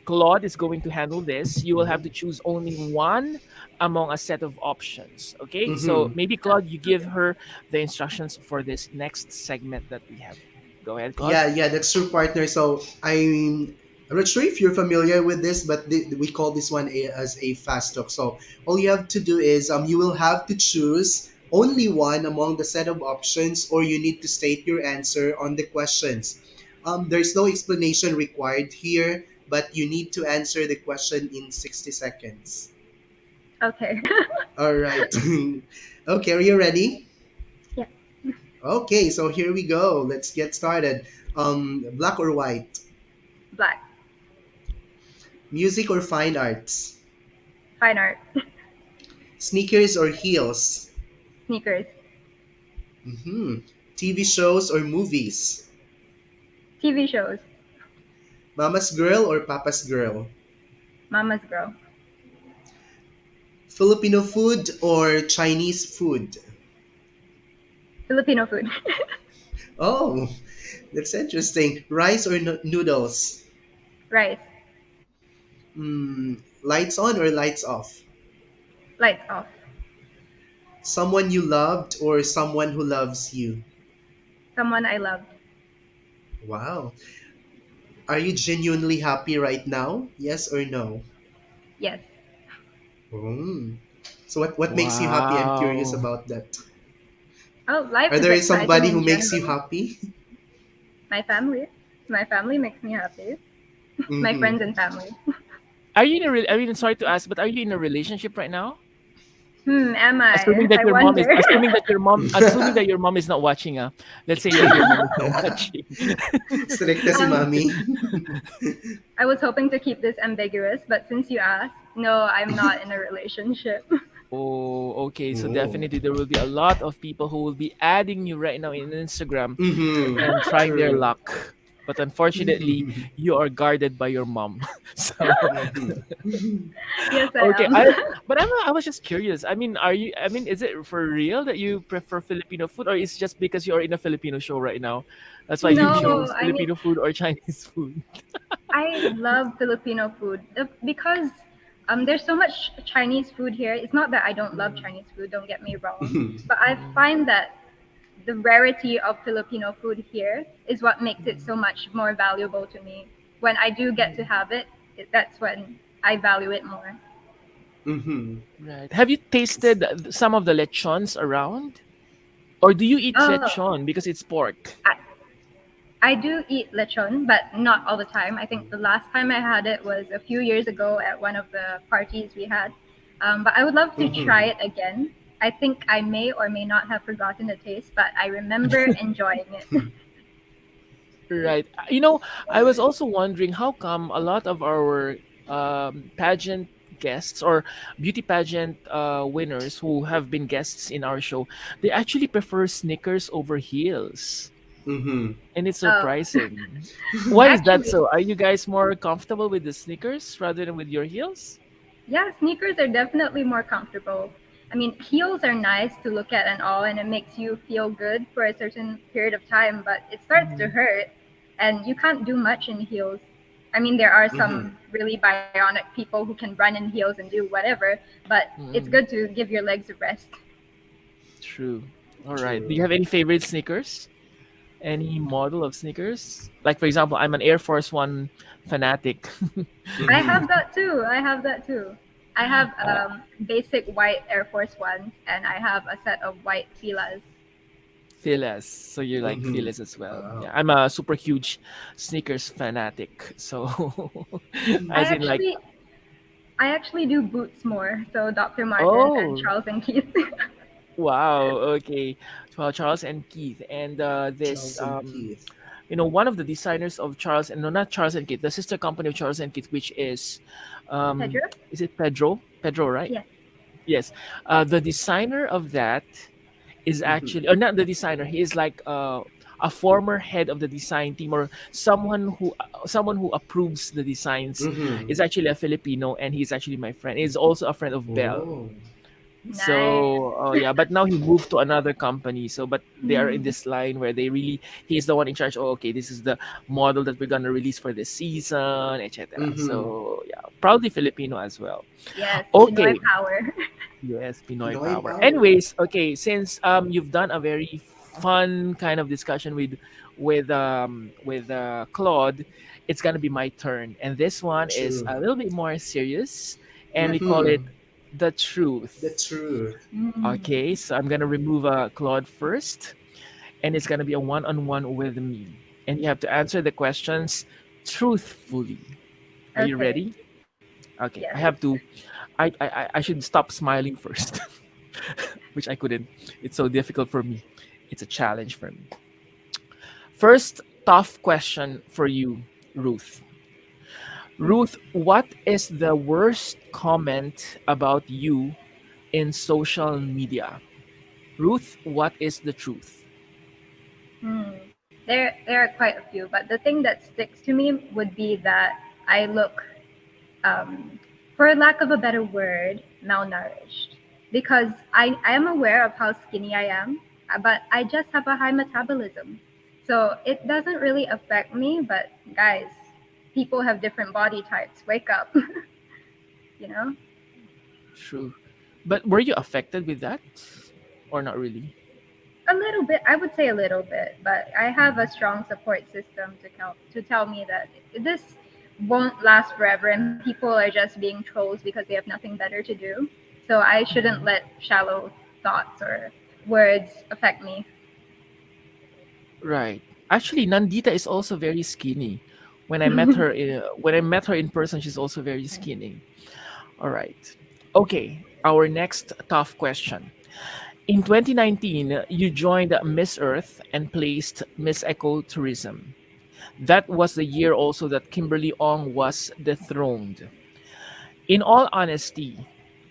Claude is going to handle this. You will have to choose only one among a set of options. Okay. So, Mm-hmm. maybe, Claude, you give her the instructions for this next segment that we have. Go ahead, Claude. Yeah, that's true, partner. So I'm not sure if you're familiar with this, but we call this one as a fast talk. So all you have to do is you will have to choose only one among the set of options, or you need to state your answer on the questions. There's no explanation required here, but you need to answer the question in 60 seconds. Okay. All right. Okay, are you ready? Yeah. Okay, so here we go. Let's get started. Black or white? Black. Music or fine arts? Fine art. Sneakers or heels? Sneakers. Hmm. TV shows or movies? TV shows. Mama's girl or papa's girl? Mama's girl. Filipino food or Chinese food? Filipino food. Oh, that's interesting. Rice or noodles? Rice. Lights on or lights off? Lights off. Someone you loved or someone who loves you? Someone I loved. Wow. Are you genuinely happy right now? Yes or no? Yes. Mm. So what makes you happy? I'm curious Wow. about that. Oh, life Are is there exciting somebody who in makes you general. happy? My family. My family makes me happy. My Mm-hmm. friends and family. Are you in a I mean, sorry to ask, but are you in a relationship right now? Am I? Assuming that I your mom is wonder. assuming that your mom is not watching, let's say your mom is not watching. Stricta si um, mami. I was hoping to keep this ambiguous, but since you asked, no, I'm not in a relationship. Oh, okay. So Oh. definitely there will be a lot of people who will be adding you right now in Instagram Mm-hmm. and trying their True. luck. But unfortunately, you are guarded by your mom. So Mm-hmm. Yes, I okay, am. I was just curious. I mean, is it for real that you prefer Filipino food, or is it just because you are in a Filipino show right now? That's why you No, chose I mean, Filipino food or Chinese food? I love Filipino food because there's so much Chinese food here. It's not that I don't love Chinese food, don't get me wrong, but I Mm. find that the rarity of Filipino food here is what makes it so much more valuable to me. When I do get to have it, that's when I value it more. Mm-hmm. Right. Have you tasted some of the lechons around? Or do you eat Oh, lechon because it's pork? I, I do eat lechon, but not all the time. I think the last time I had it was a few years ago at one of the parties we had. But I would love to try Mm-hmm. it again. I think I may or may not have forgotten the taste, but I remember enjoying it. Right. I was also wondering how come a lot of our pageant guests or beauty pageant winners who have been guests in our show, they actually prefer sneakers over heels. Mm-hmm. And it's Oh, surprising. Why is that actually, so? Are you guys more comfortable with the sneakers rather than with your heels? yeah, sneakers are definitely more comfortable. I mean, heels are nice to look at and all, and it makes you feel good for a certain period of time, but it starts to Mhm. hurt, and you can't do much in heels. I mean, there are Mm-hmm. some really bionic people who can run in heels and do whatever, but it's Mm, good to give your legs a rest. true. All right. Do you True. have any favorite sneakers? Any model of sneakers? Like for example, I'm an Air Force One fanatic. I Mm-hmm. have that too. I have that too. I have uh, basic white Air Force Ones, and I have a set of white Filas. Filas. So you like Mm-hmm. Filas as well. Wow. Yeah, I'm a super huge sneakers fanatic. So I as in like, actually I actually do boots more, so Dr. Martens and oh, Charles and Keith. wow, okay. Well, Charles and Keith and this Charles and Keith. one of the designers of Charles and no, not Charles and Keith, the sister company of Charles and Keith, which Pedro? is it Pedro, right? Yes. Yes. The designer of that is Mm-hmm. actually, or not the designer, he is like a former head of the design team, or someone who approves the designs, Mm-hmm. is actually a Filipino, and he's actually my friend. He's also a friend of Bell. Oh. Nice. So, oh yeah, but now he moved to another company. So, but they are in this line where he's the one in charge. Oh, okay, this is the model that we're gonna release for this season, etc. Mm-hmm. So, yeah, proudly Filipino as well. Yes, Pinoy Okay, power. yes, Pinoy Pinoy power. power. Anyways, okay, since you've done a very fun kind of discussion with Claude, it's gonna be my turn, and this one is True. a little bit more serious, and we call it Mm-hmm. the The truth. truth. Mm. Okay, so I'm gonna remove Claude first, and it's gonna be a one-on-one with me, and you have to answer the questions truthfully. Are you Okay. ready? Okay, I Yes. have to. I should stop smiling first, which I couldn't. It's so difficult for me. It's a challenge for me. First, tough question for you, Ruth. Ruth, what is the worst comment about you in social media? Ruth, what is the truth? Hmm. There are quite a few, but the thing that sticks to me would be that I look, um, for lack of a better word, malnourished. Because I am aware of how skinny I am, but I just have a high metabolism. So it doesn't really affect me, but guys, people have different body types. Wake up, you know? True. But were you affected with that? Or not really? A little bit, I would say a little bit, but I have a strong support system to tell me that this won't last forever and people are just being trolls because they have nothing better to do. So I shouldn't Mhm. let shallow thoughts or words affect me. Right. Actually, Nandita is also very skinny. When I met her in person, she's also very skinny. All right. Okay, our next tough question. In 2019, you joined Miss Earth and placed Miss Eco Tourism. That was the year also that Kimberly Ong was dethroned. In all honesty,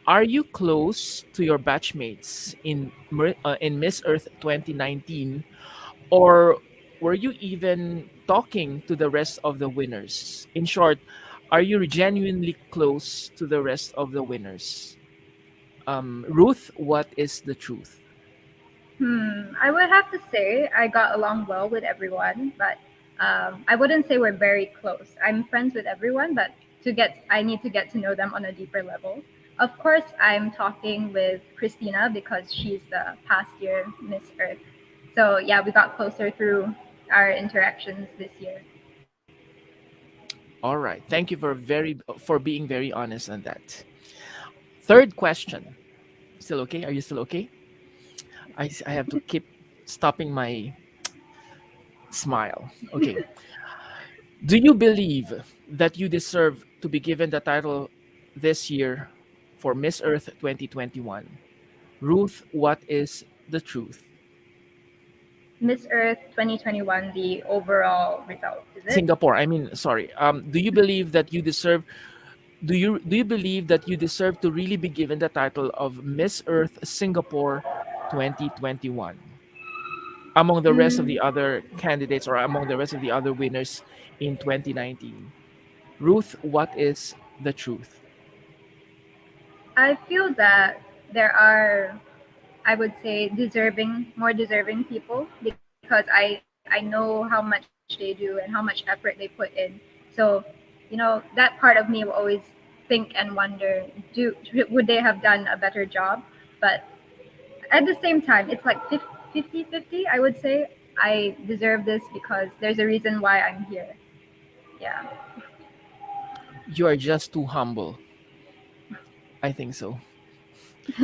are you close to your batchmates in Miss Earth 2019, or were you even talking to the rest of the winners? In short, are you genuinely close to the rest of the winners? Ruth, what is the truth? I would have to say I got along well with everyone, but I wouldn't say we're very close. I'm friends with everyone, but I need to get to know them on a deeper level. Of course, I'm talking with Christina because she's the past year Miss Earth. So yeah, we got closer through our interactions this year. All right. Thank you for being very honest on that. Third question. Still okay? Are you still okay? I have to keep stopping my smile. Okay. Do you believe that you deserve to be given the title this year for Miss Earth 2021? Ruth, what is the truth? Miss Earth 2021, the overall result, is it? Singapore. I mean, sorry. Do you believe that you deserve do you believe that you deserve to really be given the title of Miss Earth Singapore 2021 among the rest of Mm, the other candidates or among the rest of the other winners in 2019? Ruth, what is the truth? I feel that there are, I would say, more deserving people because I know how much they do and how much effort they put in. So, that part of me will always think and wonder, would they have done a better job? But at the same time, it's like 50-50, I would say. I deserve this because there's a reason why I'm here. Yeah. You are just too humble. I think so.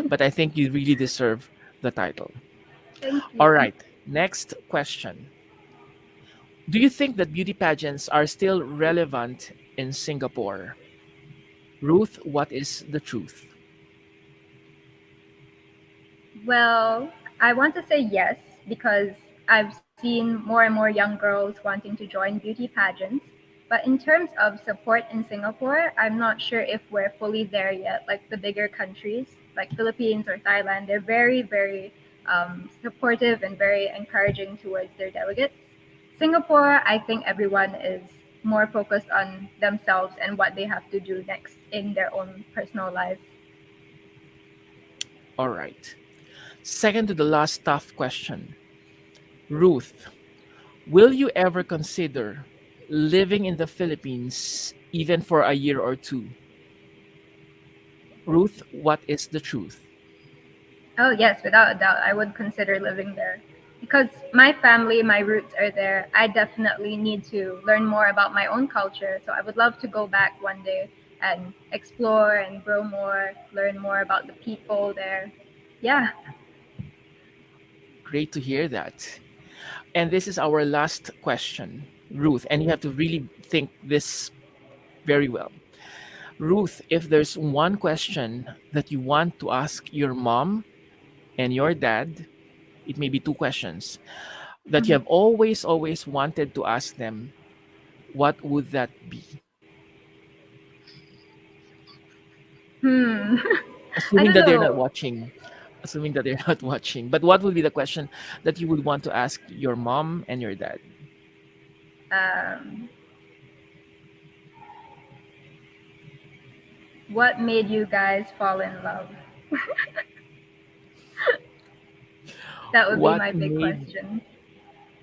But I think you really deserve the title. Thank All you. right. Next question. Do you think that beauty pageants are still relevant in Singapore? Ruth, what is the truth? Well, I want to say yes because I've seen more and more young girls wanting to join beauty pageants. But in terms of support in Singapore, I'm not sure if we're fully there yet. Like the bigger countries, like Philippines or Thailand, they're very, very supportive and very encouraging towards their delegates. Singapore, I think everyone is more focused on themselves and what they have to do next in their own personal lives. All right. Second to the last tough question. Ruth, will you ever consider living in the Philippines even for a year or two? Ruth, what is the truth? Oh, yes, without a doubt, I would consider living there. Because my family, my roots are there. I definitely need to learn more about my own culture. So I would love to go back one day and explore and grow more, learn more about the people there. Yeah. Great to hear that. And this is our last question, Ruth, and you have to really think this very well. Ruth, if there's one question that you want to ask your mom and your dad, it may be two questions that you Mhm. have always wanted to ask them, what would that be? Hmm. I Assuming don't that they're not know. watching. Assuming that they're not watching. But what would be the question that you would want to ask your mom and your dad? Um, what made you guys fall in love? That would be What my big made question.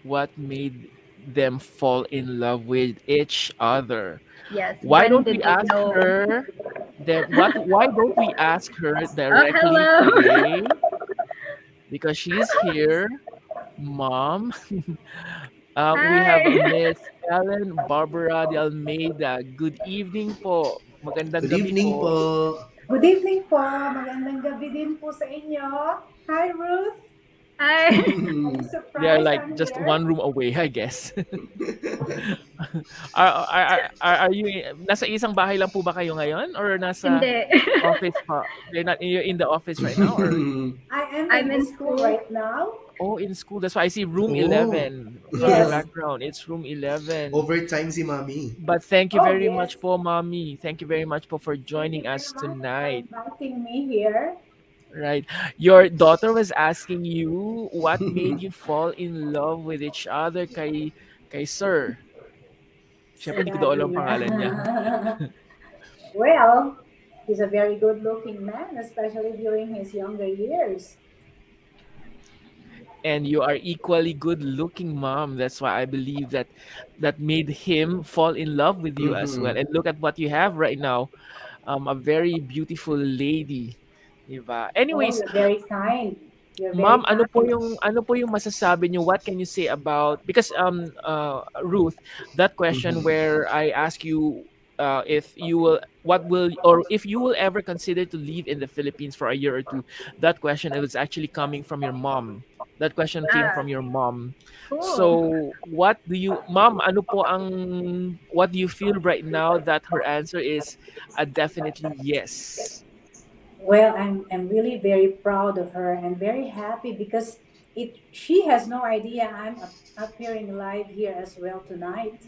what made them fall in love with each other? Yes, Why when don't did we they ask know? her them what why don't we ask her Oh, directly hello. today? Because she's here, mom. We have Hi. Miss Ellen Barbara de Almeida. Good evening po. Magandang Good gabi evening po. po. Good evening po. Magandang gabi din po sa inyo. Hi, Ruth. Hi. Are you They're surprised like I'm just here? one room away, I guess. Are you nasa isang bahay lang po ba kayo ngayon or nasa Hindi. office pa? You're in the office right now or I am I'm in the in school school. right now. oh in school? That's why I see room Oh, 11 from your Yes. background. It's room 11. overtime si Mami. But thank you Oh, very yes. much po, mommy. Thank you very much po for Thank you joining very us much for tonight. inviting me here. Right. Your daughter was asking you what made you fall in love with each other kay Sir. Sir Siyempre hindi ko daw Daddy. alam ang pangalan niya. Well, he's a very good looking man, especially during his younger years. And you are equally good looking, mom. That's why I believe that made him fall in love with you as well. Mhm. And look at what you have right now. A very beautiful lady. Diba? Oh, Anyways, you're very kind. You're very ma'am, kind. ano po yung masasabi niyo? What can you say about because Ruth, that question Mhm. where I ask you if you will what will or if you will ever consider to live in the Philippines for a year or two, that question it was actually coming from your mom. That question came Ah, from your mom. cool. So, what do you ma'am, what do you feel right now that her answer is a definitely yes? Well, I'm really very proud of her and very happy because she has no idea I'm appearing live here as well tonight.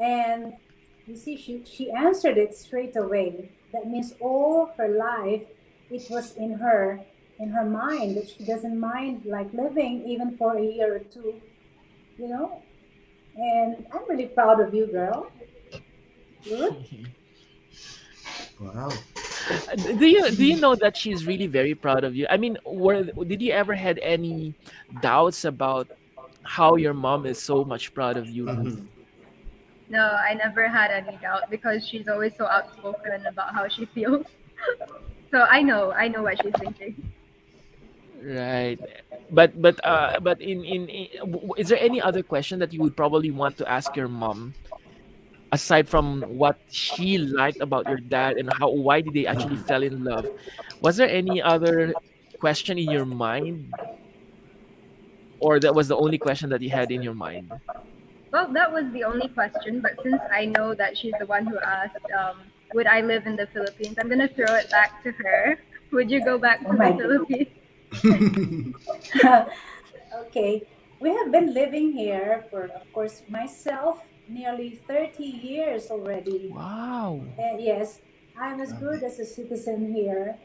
And you see, she answered it straight away. That means all her life it was in her mind that she doesn't mind like living even for a year or two, you know. And I'm really proud of you, girl. Ruth. Wow. Do you know that she's really very proud of you? I mean, did you ever had any doubts about how your mom is so much proud of you, Ruth? Mhm. No, I never had any doubt because she's always so outspoken about how she feels. So I know what she's thinking. Right. But is there any other question that you would probably want to ask your mom aside from what she liked about your dad and how why did they actually Mhm. fell in love? Was there any other question in your mind or that was the only question that you had in your mind? Well, that was the only question, but since I know that she's the one who asked, would I live in the Philippines? I'm gonna throw it back to her. Would you go back Oh to the my Philippines? Okay, we have been living here for, of course, myself, nearly 30 years already. Wow. Yes, I'm as good as a citizen here.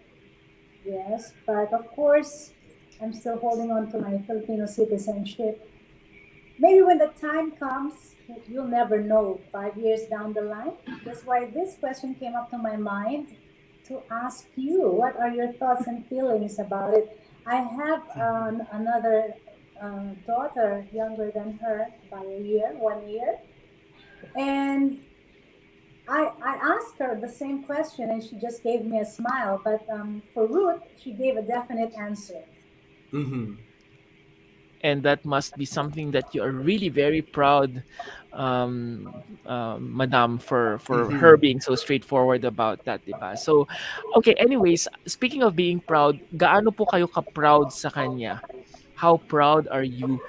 Yes, but of course, I'm still holding on to my Filipino citizenship. Maybe when the time comes, you'll never know 5 years down the line. That's why this question came up to my mind to ask you what are your thoughts and feelings about it. I have another daughter younger than her by a year, 1 year. And I asked her the same question and she just gave me a smile. But for Ruth, she gave a definite answer. Mhm. And that must be something that you are really very proud, madam, for her Mhm. being so straightforward about that, diba? So, okay, anyways, speaking of being proud, gaano po kayo ka-proud sa kanya? How proud are you,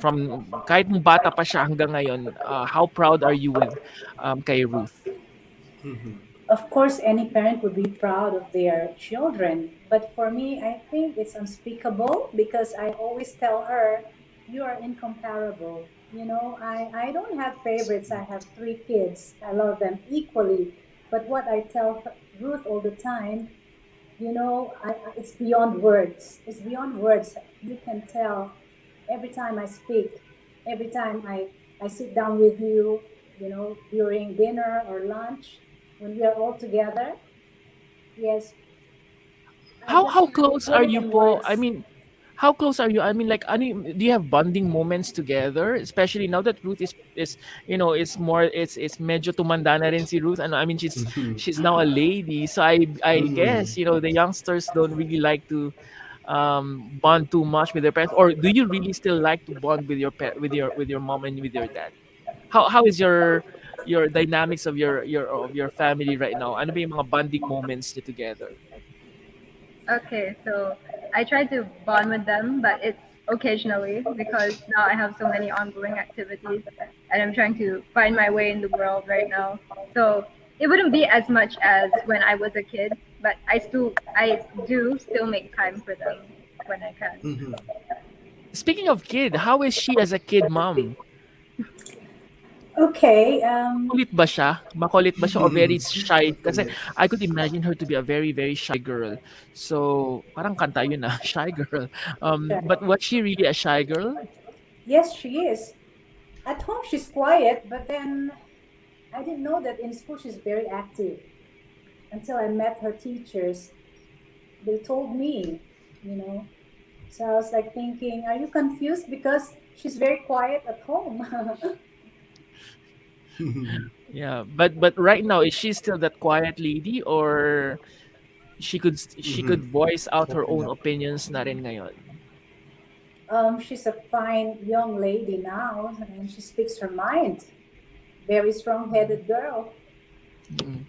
from kahit nung bata pa siya hanggang ngayon, how proud are you with kay Ruth? Mhm. Of course, any parent would be proud of their children. But for me, I think it's unspeakable because I always tell her, you are incomparable. I don't have favorites. I have three kids. I love them equally. But what I tell Ruth all the time, it's beyond words. It's beyond words. You can tell every time I speak, every time I sit down with you, during dinner or lunch when we are all together. Yes, I How just can't close put are it you in po? I words. mean, how close are you? I mean, like, do you have bonding moments together? Especially now that Ruth is it's more it's medyo tumanda na rin si Ruth. And I mean, Mhm. she's now a lady, so I guess Mhm. the youngsters don't really like to bond too much with their parents. Or do you really still like to bond with your mom and with your dad? How is your dynamics of your family right now? Ano ba yung mga bonding moments niyo together? Okay, so I try to bond with them, but it's occasionally because now I have so many ongoing activities and I'm trying to find my way in the world right now. So it wouldn't be as much as when I was a kid, but I do still make time for them when I can. Mhm. Speaking of kid, how is she as a kid mom? Okay. Kulit ba siya? Makulit ba siya or very shy? Kasi Makulit. I could imagine her to be a very, very shy girl. So, parang kanta yun shy girl. But was she really a shy girl? Yes, she is. At home, she's quiet, but then I didn't know that in school she's very active until I met her teachers. They told me, you know. So I was like thinking, are you confused because she's very quiet at home? Yeah, but right now is she still that quiet lady or she could Mhm. voice out her Open own up. opinions na rin ngayon? She's a fine young lady now, and she speaks her mind. Very strong-headed girl. Mm.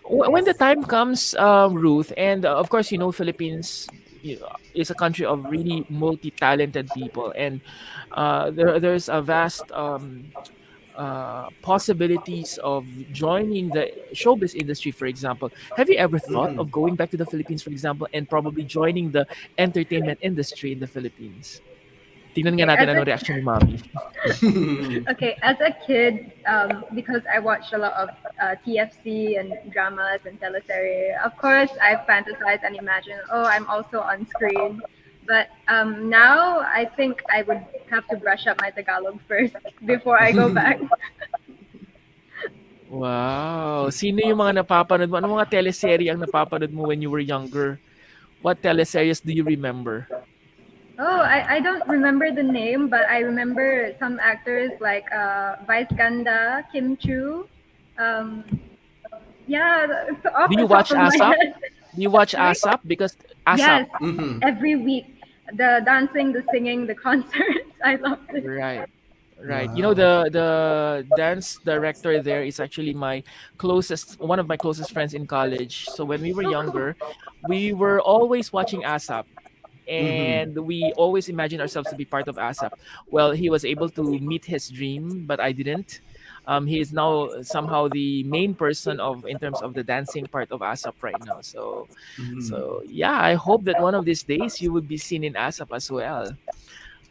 When the Yes. time comes, Ruth, and of course, Philippines is a country of really multi-talented people, and there's a vast possibilities of joining the showbiz industry, for example. Have you ever thought Mhm. of going back to the Philippines, for example, and probably joining the entertainment industry in the Philippines? Tingnan nga Okay, natin anong reaction ni Mommy. okay, as a kid, because I watched a lot of TFC and dramas and teleserie, of course, I fantasize and imagine, oh, I'm also on screen. But now I think I would have to brush up my Tagalog first before I go back. Wow! Sino yung mga napapanood mo? Anong mga teleserye ang napapanood mo when you were younger? What teleseries do you remember? Oh, I don't remember the name, but I remember some actors like Vice Ganda, Kim Chu. Um, yeah, it's off Do the you top watch of my ASAP? head. Do you watch Sorry? ASAP? Because ASAP, Yes, Mhm. every week. The dancing, the singing, the concerts. I loved it. right. Right. Wow. The dance director there is actually one of my closest friends in college. So when we were So cool. younger, we were always watching ASAP Mhm. and we always imagined ourselves to be part of ASAP. Well, he was able to meet his dream, but I didn't. He is now somehow the main person of in terms of the dancing part of ASAP right now. So, Mhm. so yeah, I hope that one of these days you would be seen in ASAP as well.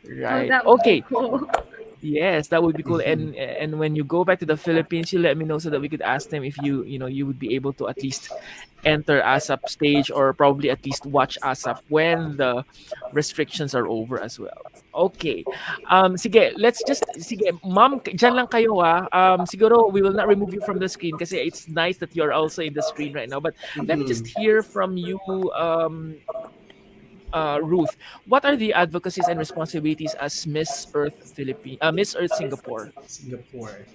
Oh, Right. that would be Okay. cool. Yes, that would be cool. Mhm. And when you go back to the Philippines, you let me know so that we could ask them if you would be able to at least enter ASAP stage or probably at least watch ASAP when the restrictions are over as well. Okay. Sige, sige, ma'am, dyan lang kayo siguro we will not remove you from the screen kasi it's nice that you're also in the screen right now. But let me just Mhm. hear from you, Ruth. What are the advocacies and responsibilities as Miss Earth Singapore? Singapore.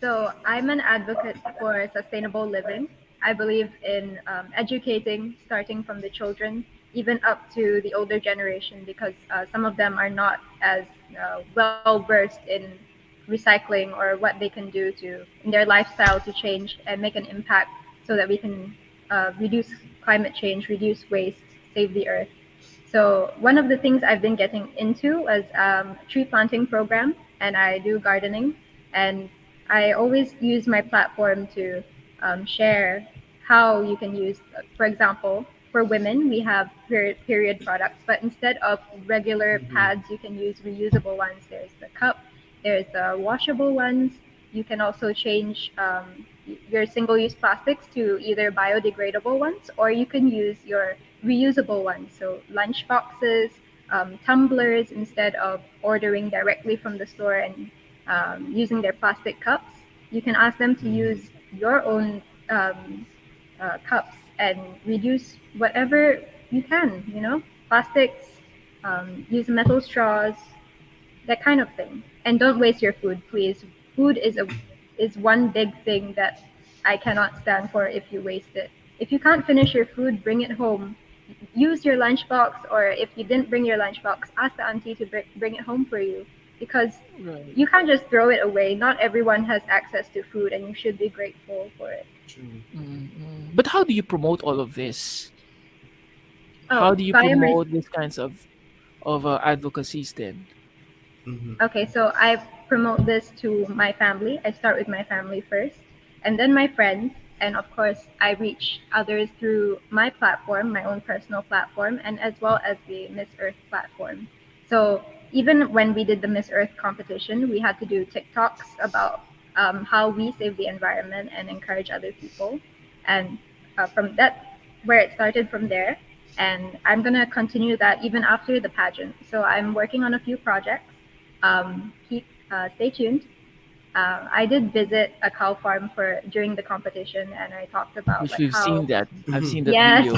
So I'm an advocate for sustainable living. I believe in educating, starting from the children, even up to the older generation, because some of them are not as well versed in recycling or what they can do to in their lifestyle to change and make an impact, so that we can reduce climate change, reduce waste, save the earth. So one of the things I've been getting into is tree planting program, and I do gardening, and I always use my platform to share how you can use, for example, for women, we have period products, but instead of regular Mhm. pads, you can use reusable ones. There's the cup, there's the washable ones. You can also change your single-use plastics to either biodegradable ones, or you can use your reusable ones. So lunch boxes, tumblers, instead of ordering directly from the store and using their plastic cups. You can ask them to use your own cups and reduce whatever you can, plastics, use metal straws, that kind of thing. And don't waste your food, please. Food is one big thing that I cannot stand for if you waste it. If you can't finish your food, bring it home. Use your lunchbox, or if you didn't bring your lunchbox, ask the auntie to bring it home for you, because Right. you can't just throw it away. Not everyone has access to food, and you should be grateful for it. True. But how do you promote all of this? How Oh, do you via my promote these kinds of advocacies then? Mm-hmm. Okay, so I promote this to my family. I start with my family first, and then my friends, and of course, I reach others through my platform, my own personal platform, and as well as the Miss Earth platform. So even when we did the Miss Earth competition, we had to do TikToks about how we save the environment and encourage other people. And from that, where it started from there, and I'm gonna continue that even after the pageant. So I'm working on a few projects. Stay tuned. I did visit a cow farm for during the competition, and I talked about Which like we've seen how, that. I've Mm-hmm. seen that yes, video.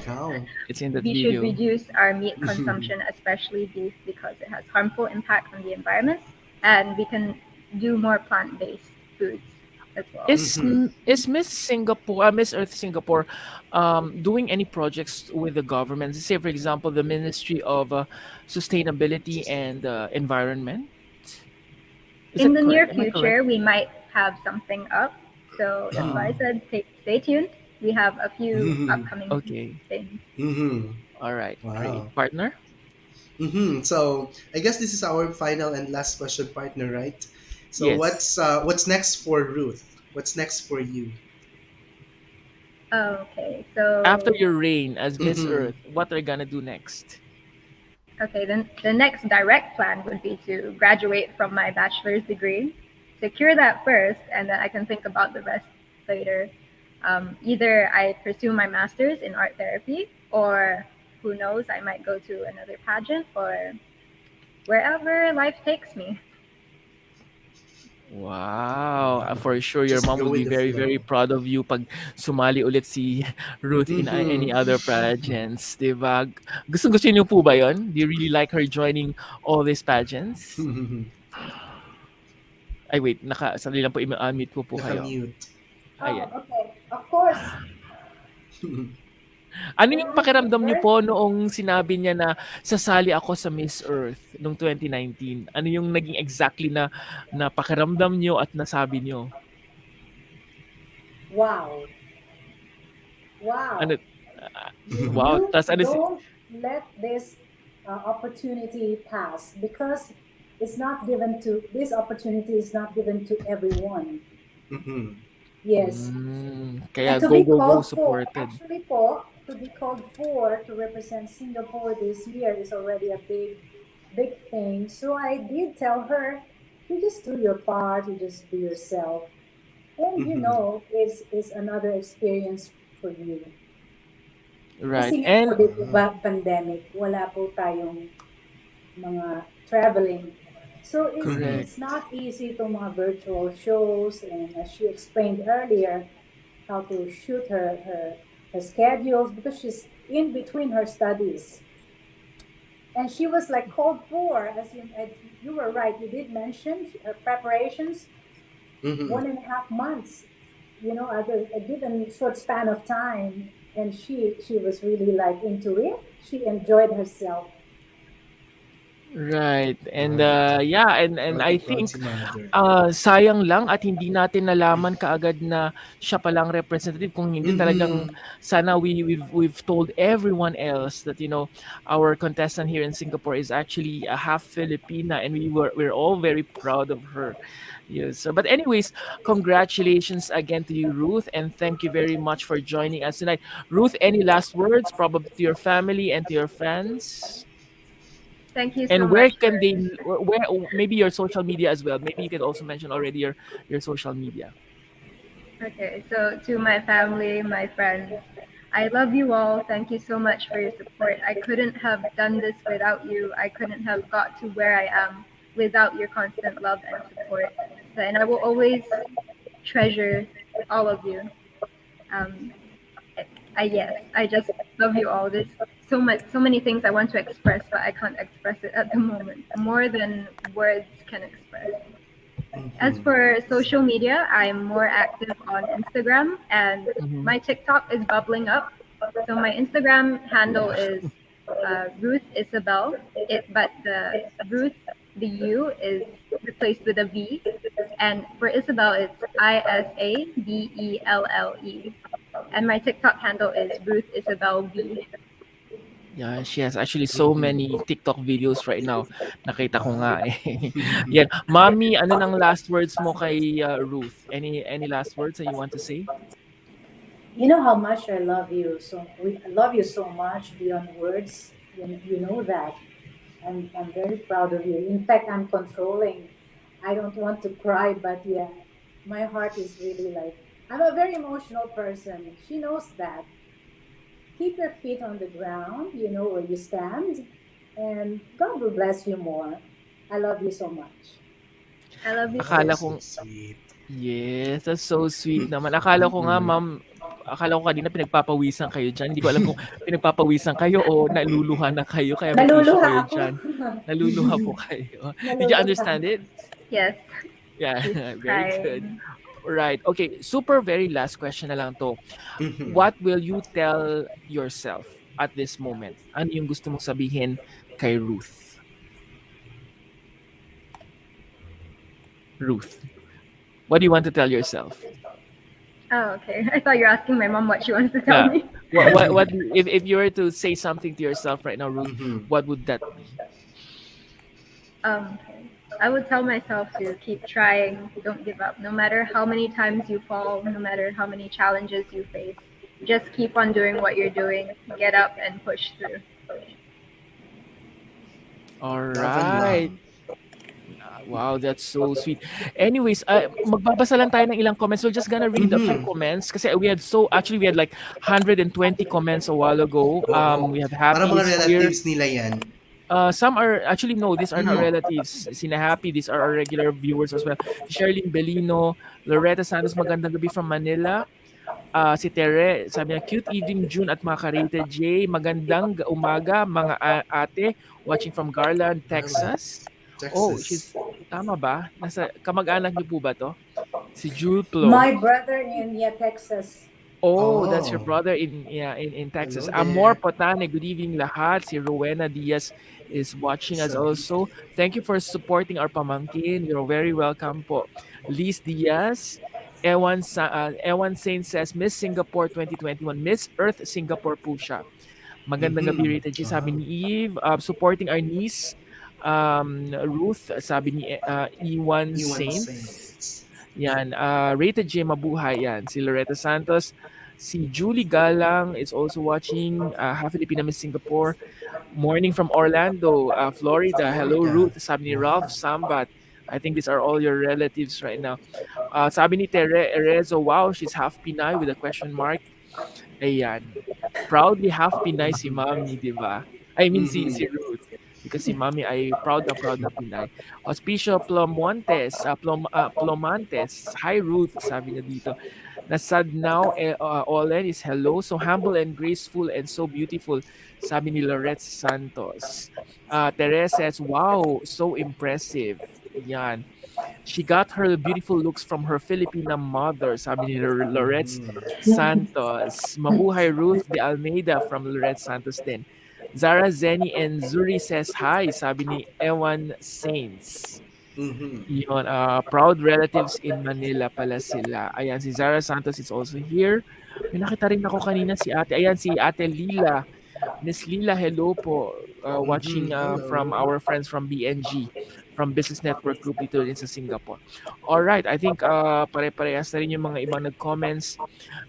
Cow. It's in that we should video. reduce our meat consumption, especially beef, because it has harmful impact on the environment, and we can do more plant-based foods as well. Mm-hmm. Is Miss Singapore, Miss Earth Singapore, doing any projects with the government? Say, for example, the Ministry of Sustainability and Environment. Is In that the correct? near Am I correct? future, we might have something up, so that's why I said stay tuned. We have a few Mm-hmm. upcoming Okay. things. Mm-hmm. All right. Great. Wow. Partner? Mm-hmm. So I guess this is our final and last question, partner, right? So Yes. what's next for Ruth? What's next for you? Okay, After so your reign as Miss Mm-hmm. Earth, what are you gonna do next? okay, then the next direct plan would be to graduate from my bachelor's degree, secure that first, and then I can think about the rest later. Either I pursue my master's in art therapy, or who knows, I might go to another pageant or wherever life takes me. Wow, for sure your Just mom go would with be the very, very flow. proud of you pag sumali ulit si Ruth in any Mm-hmm. other pageants, 'di ba? Gustong-gusto niyo po ba 'yon? Do you really like her joining all these pageants? Ay wait, sandali lang po, i-unmute ko po kayo. Nakamute. Oh, Ayan. okay. Of course, Ano it yung would be pakiramdam niyo very. po noong sinabi niya na sasali ako sa Miss Earth noong 2019? Ano yung naging exactly na pakiramdam niyo at nasabi niyo? Wow, Ano wow. wow, You tas ano don't let this opportunity pass, because it's not given to this opportunity is not given to everyone. Mm-hmm. Yes, kaya and to go, be go, go called for, supported. actually po, to be called for to represent Singapore this year is already a big thing. So I did tell her, you just do your part, you just be yourself, and Mm-hmm. is another experience for you. Right. Kasi nga po, And di ba, pandemic, wala po tayong mga traveling. So Mm-hmm. correct. it's not easy to mga virtual shows, and as she explained earlier, how to shoot her schedules, because she's in between her studies. And she was like called for, as you were right, you did mention her preparations, Mm-hmm. 1.5 months, at a given short span of time. And she was really like into it. She enjoyed herself. Right. And Wow. yeah, and Proud to I proud think si mother. sayang lang at hindi natin nalaman kaagad na siya palang representative, kung hindi talagang Mm-hmm. sana we've told everyone else that our contestant here in Singapore is actually a half Filipina, and we're all very proud of her. Yes. So, but anyways, congratulations again to you, Ruth, and thank you very much for joining us tonight. Ruth, any last words probably to your family and to your fans? Thank you so And where much can for. they where maybe your social media as well? Maybe you can also mention already your social media. Okay, so to my family, my friends, I love you all. Thank you so much for your support. I couldn't have done this without you. I couldn't have got to where I am without your constant love and support. And I will always treasure all of you. Um, yes, I just love you all. There's so many things I want to express, but I can't express it at the moment. More than words can express. As Mhm. for social media, I'm more active on Instagram, and Mhm. my TikTok is bubbling up. So my Instagram handle is Ruth Isabel. But the Ruth, the U is replaced with a V, and for Isabel, it's Isabelle. And my TikTok handle is Ruth Isabel V. Yeah, she has actually so Mhm. many TikTok videos right now. Nakita ko nga Wow. eh. Yan. Mommy, ano nang last words mo kay Ruth? Any last words that you want to say? You know how much I love you. I love you so much beyond words. You know that. I'm very proud of you. In fact, I'm controlling. I don't want to cry, but yeah, my heart is really like, I'm a very emotional person. She knows that. Keep your feet on the ground. You know where you stand. And God will bless you more. I love you so much. I love you Akala Oh, too. so ko sweet. yes, that's so sweet naman. Akala ko nga, Mm-mm. ma'am, akala ko kanina pinagpapawisan kayo diyan. Hindi ko alam kung pinagpapawisan kayo o naluluha na kayo kaya may tissue Naluluha kayo ako. diyan. Naluluha po kayo. Did you Naluluha. understand it? Yes, Yeah, she's very good. crying. Right. Okay, super very last question na lang 'to. Mhm. What will you tell yourself at this moment? Ano yung gusto mong sabihin kay Ruth? Ruth, what do you want to tell yourself? Oh, okay. I thought you were asking my mom what she wants to tell Yeah. me. What if you were to say something to yourself right now, Ruth, Mhm. what would that be? Okay. I would tell myself to keep trying, don't give up. No matter how many times you fall, no matter how many challenges you face, just keep on doing what you're doing. Get up and push through. All Love and right. love. Wow, that's so sweet. Anyways, magbabasa lang tayo ng ilang comments. We're just gonna read a few Mhm. comments kasi we had like 120 comments a while ago. Oo. We have Para Happy mga is here. relatives nila yan. Some are actually no, these are not Mhm. relatives. Sina Happy, these are our regular viewers as well. Si Sherlyn Belino, Loretta Santos, magandang gabi from Manila. Si Tere, sabi niya, cute evening June at mga ka-rated J. Magandang umaga mga ate watching from Garland, Garland, Texas. Oh, Texas. she's tama ba? Nasa kamag-anak niyo po ba to? Si Jule Plo. My brother in Texas. Oh, that's your Oh, brother in yeah, in Texas. hello Amor there. Potane, good evening lahat. Si Rowena Diaz is watching us Sabi. also. Thank you for supporting our pamangkin. You're very welcome po. Liz Diaz, Ewan Saint says, Miss Singapore 2021, Miss Earth Singapore po siya. Magandang gabi, Mhm. Rated G. Sabi Wow. ni Eve, supporting our niece, Ruth, sabi ni Ewan Iwan Saints. Saints. Yan, Rated J Mabuhay yan. Si Loretta Santos, si Julie Galang is also watching, half Filipina Miss Singapore. Morning from Orlando, Florida. Hello Florida. Ruth, sabi ni Ralph Wow. Sambat. I think these are all your relatives right now. Sabi ni Tere Erezo, wow, she's half Pinay with a question mark. Ayan. Proudly half Pinay si Mhm. Mami, di ba? I mean si Mhm. Ruth. Because si Mami ay proud na Pinay. Auspicio Plomontes, Plomantes. Hi Ruth, sabi niya dito. Nasad now, Olen is hello. So humble and graceful and so beautiful, sabi ni Lorette Santos. Teresa says, wow, so impressive. Yan. She got her beautiful looks from her Filipina mother, sabi ni Lorette Mhm. Santos. Mabuhay Ruth de Almeida from Lorette Santos din. Zara Zeni and Zuri says hi, sabi ni Ewan Saints. Mhm. Yun, proud relatives in Manila pala sila. Ayan, si Zara Santos is also here. May nakita rin ako kanina si ate. Ayan, si ate Lila. Miss Lila, hello po. Watching Mhm. from Hello. our friends from BNG, from Business Network Group dito rin sa Singapore. All right, I think pare-parehas na rin yung mga ibang nag-comments.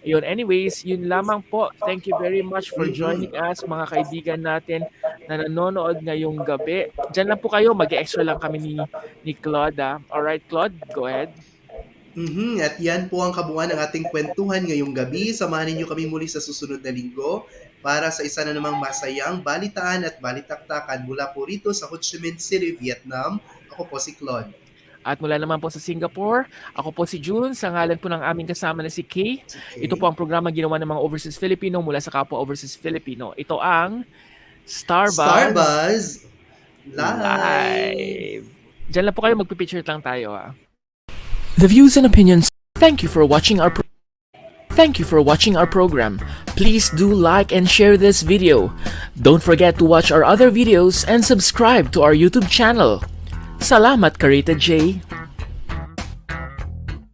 Yun, anyways, yun lamang po. Thank you very much for joining Mhm. us, mga kaibigan natin na nanonood ngayong gabi. Diyan lang po kayo, mag-extra lang kami ni Claude. All right, Claude, go ahead. Mhm. At yan po ang kabuuan ng ating kwentuhan ngayong gabi. Samahan niyo kami muli sa susunod na linggo para sa isa na namang masayang balitaan at balitaktakan mula po rito sa Ho Chi Minh City, Vietnam. Ako po si Claude. At mula naman po sa Singapore, ako po si June, sa ngalan po ng aming kasama na si Kay. Okay. Ito po ang programa ginawa ng mga Overseas Filipino mula sa Kapwa Overseas Filipino. Ito ang Starbuzz Starbuzz Live. Live. Diyan lang po kayo, magpipicture lang tayo ha. The views and opinions. Thank you for watching our program. Please do like and share this video. Don't forget to watch our other videos and subscribe to our YouTube channel. Salamat, Karita J.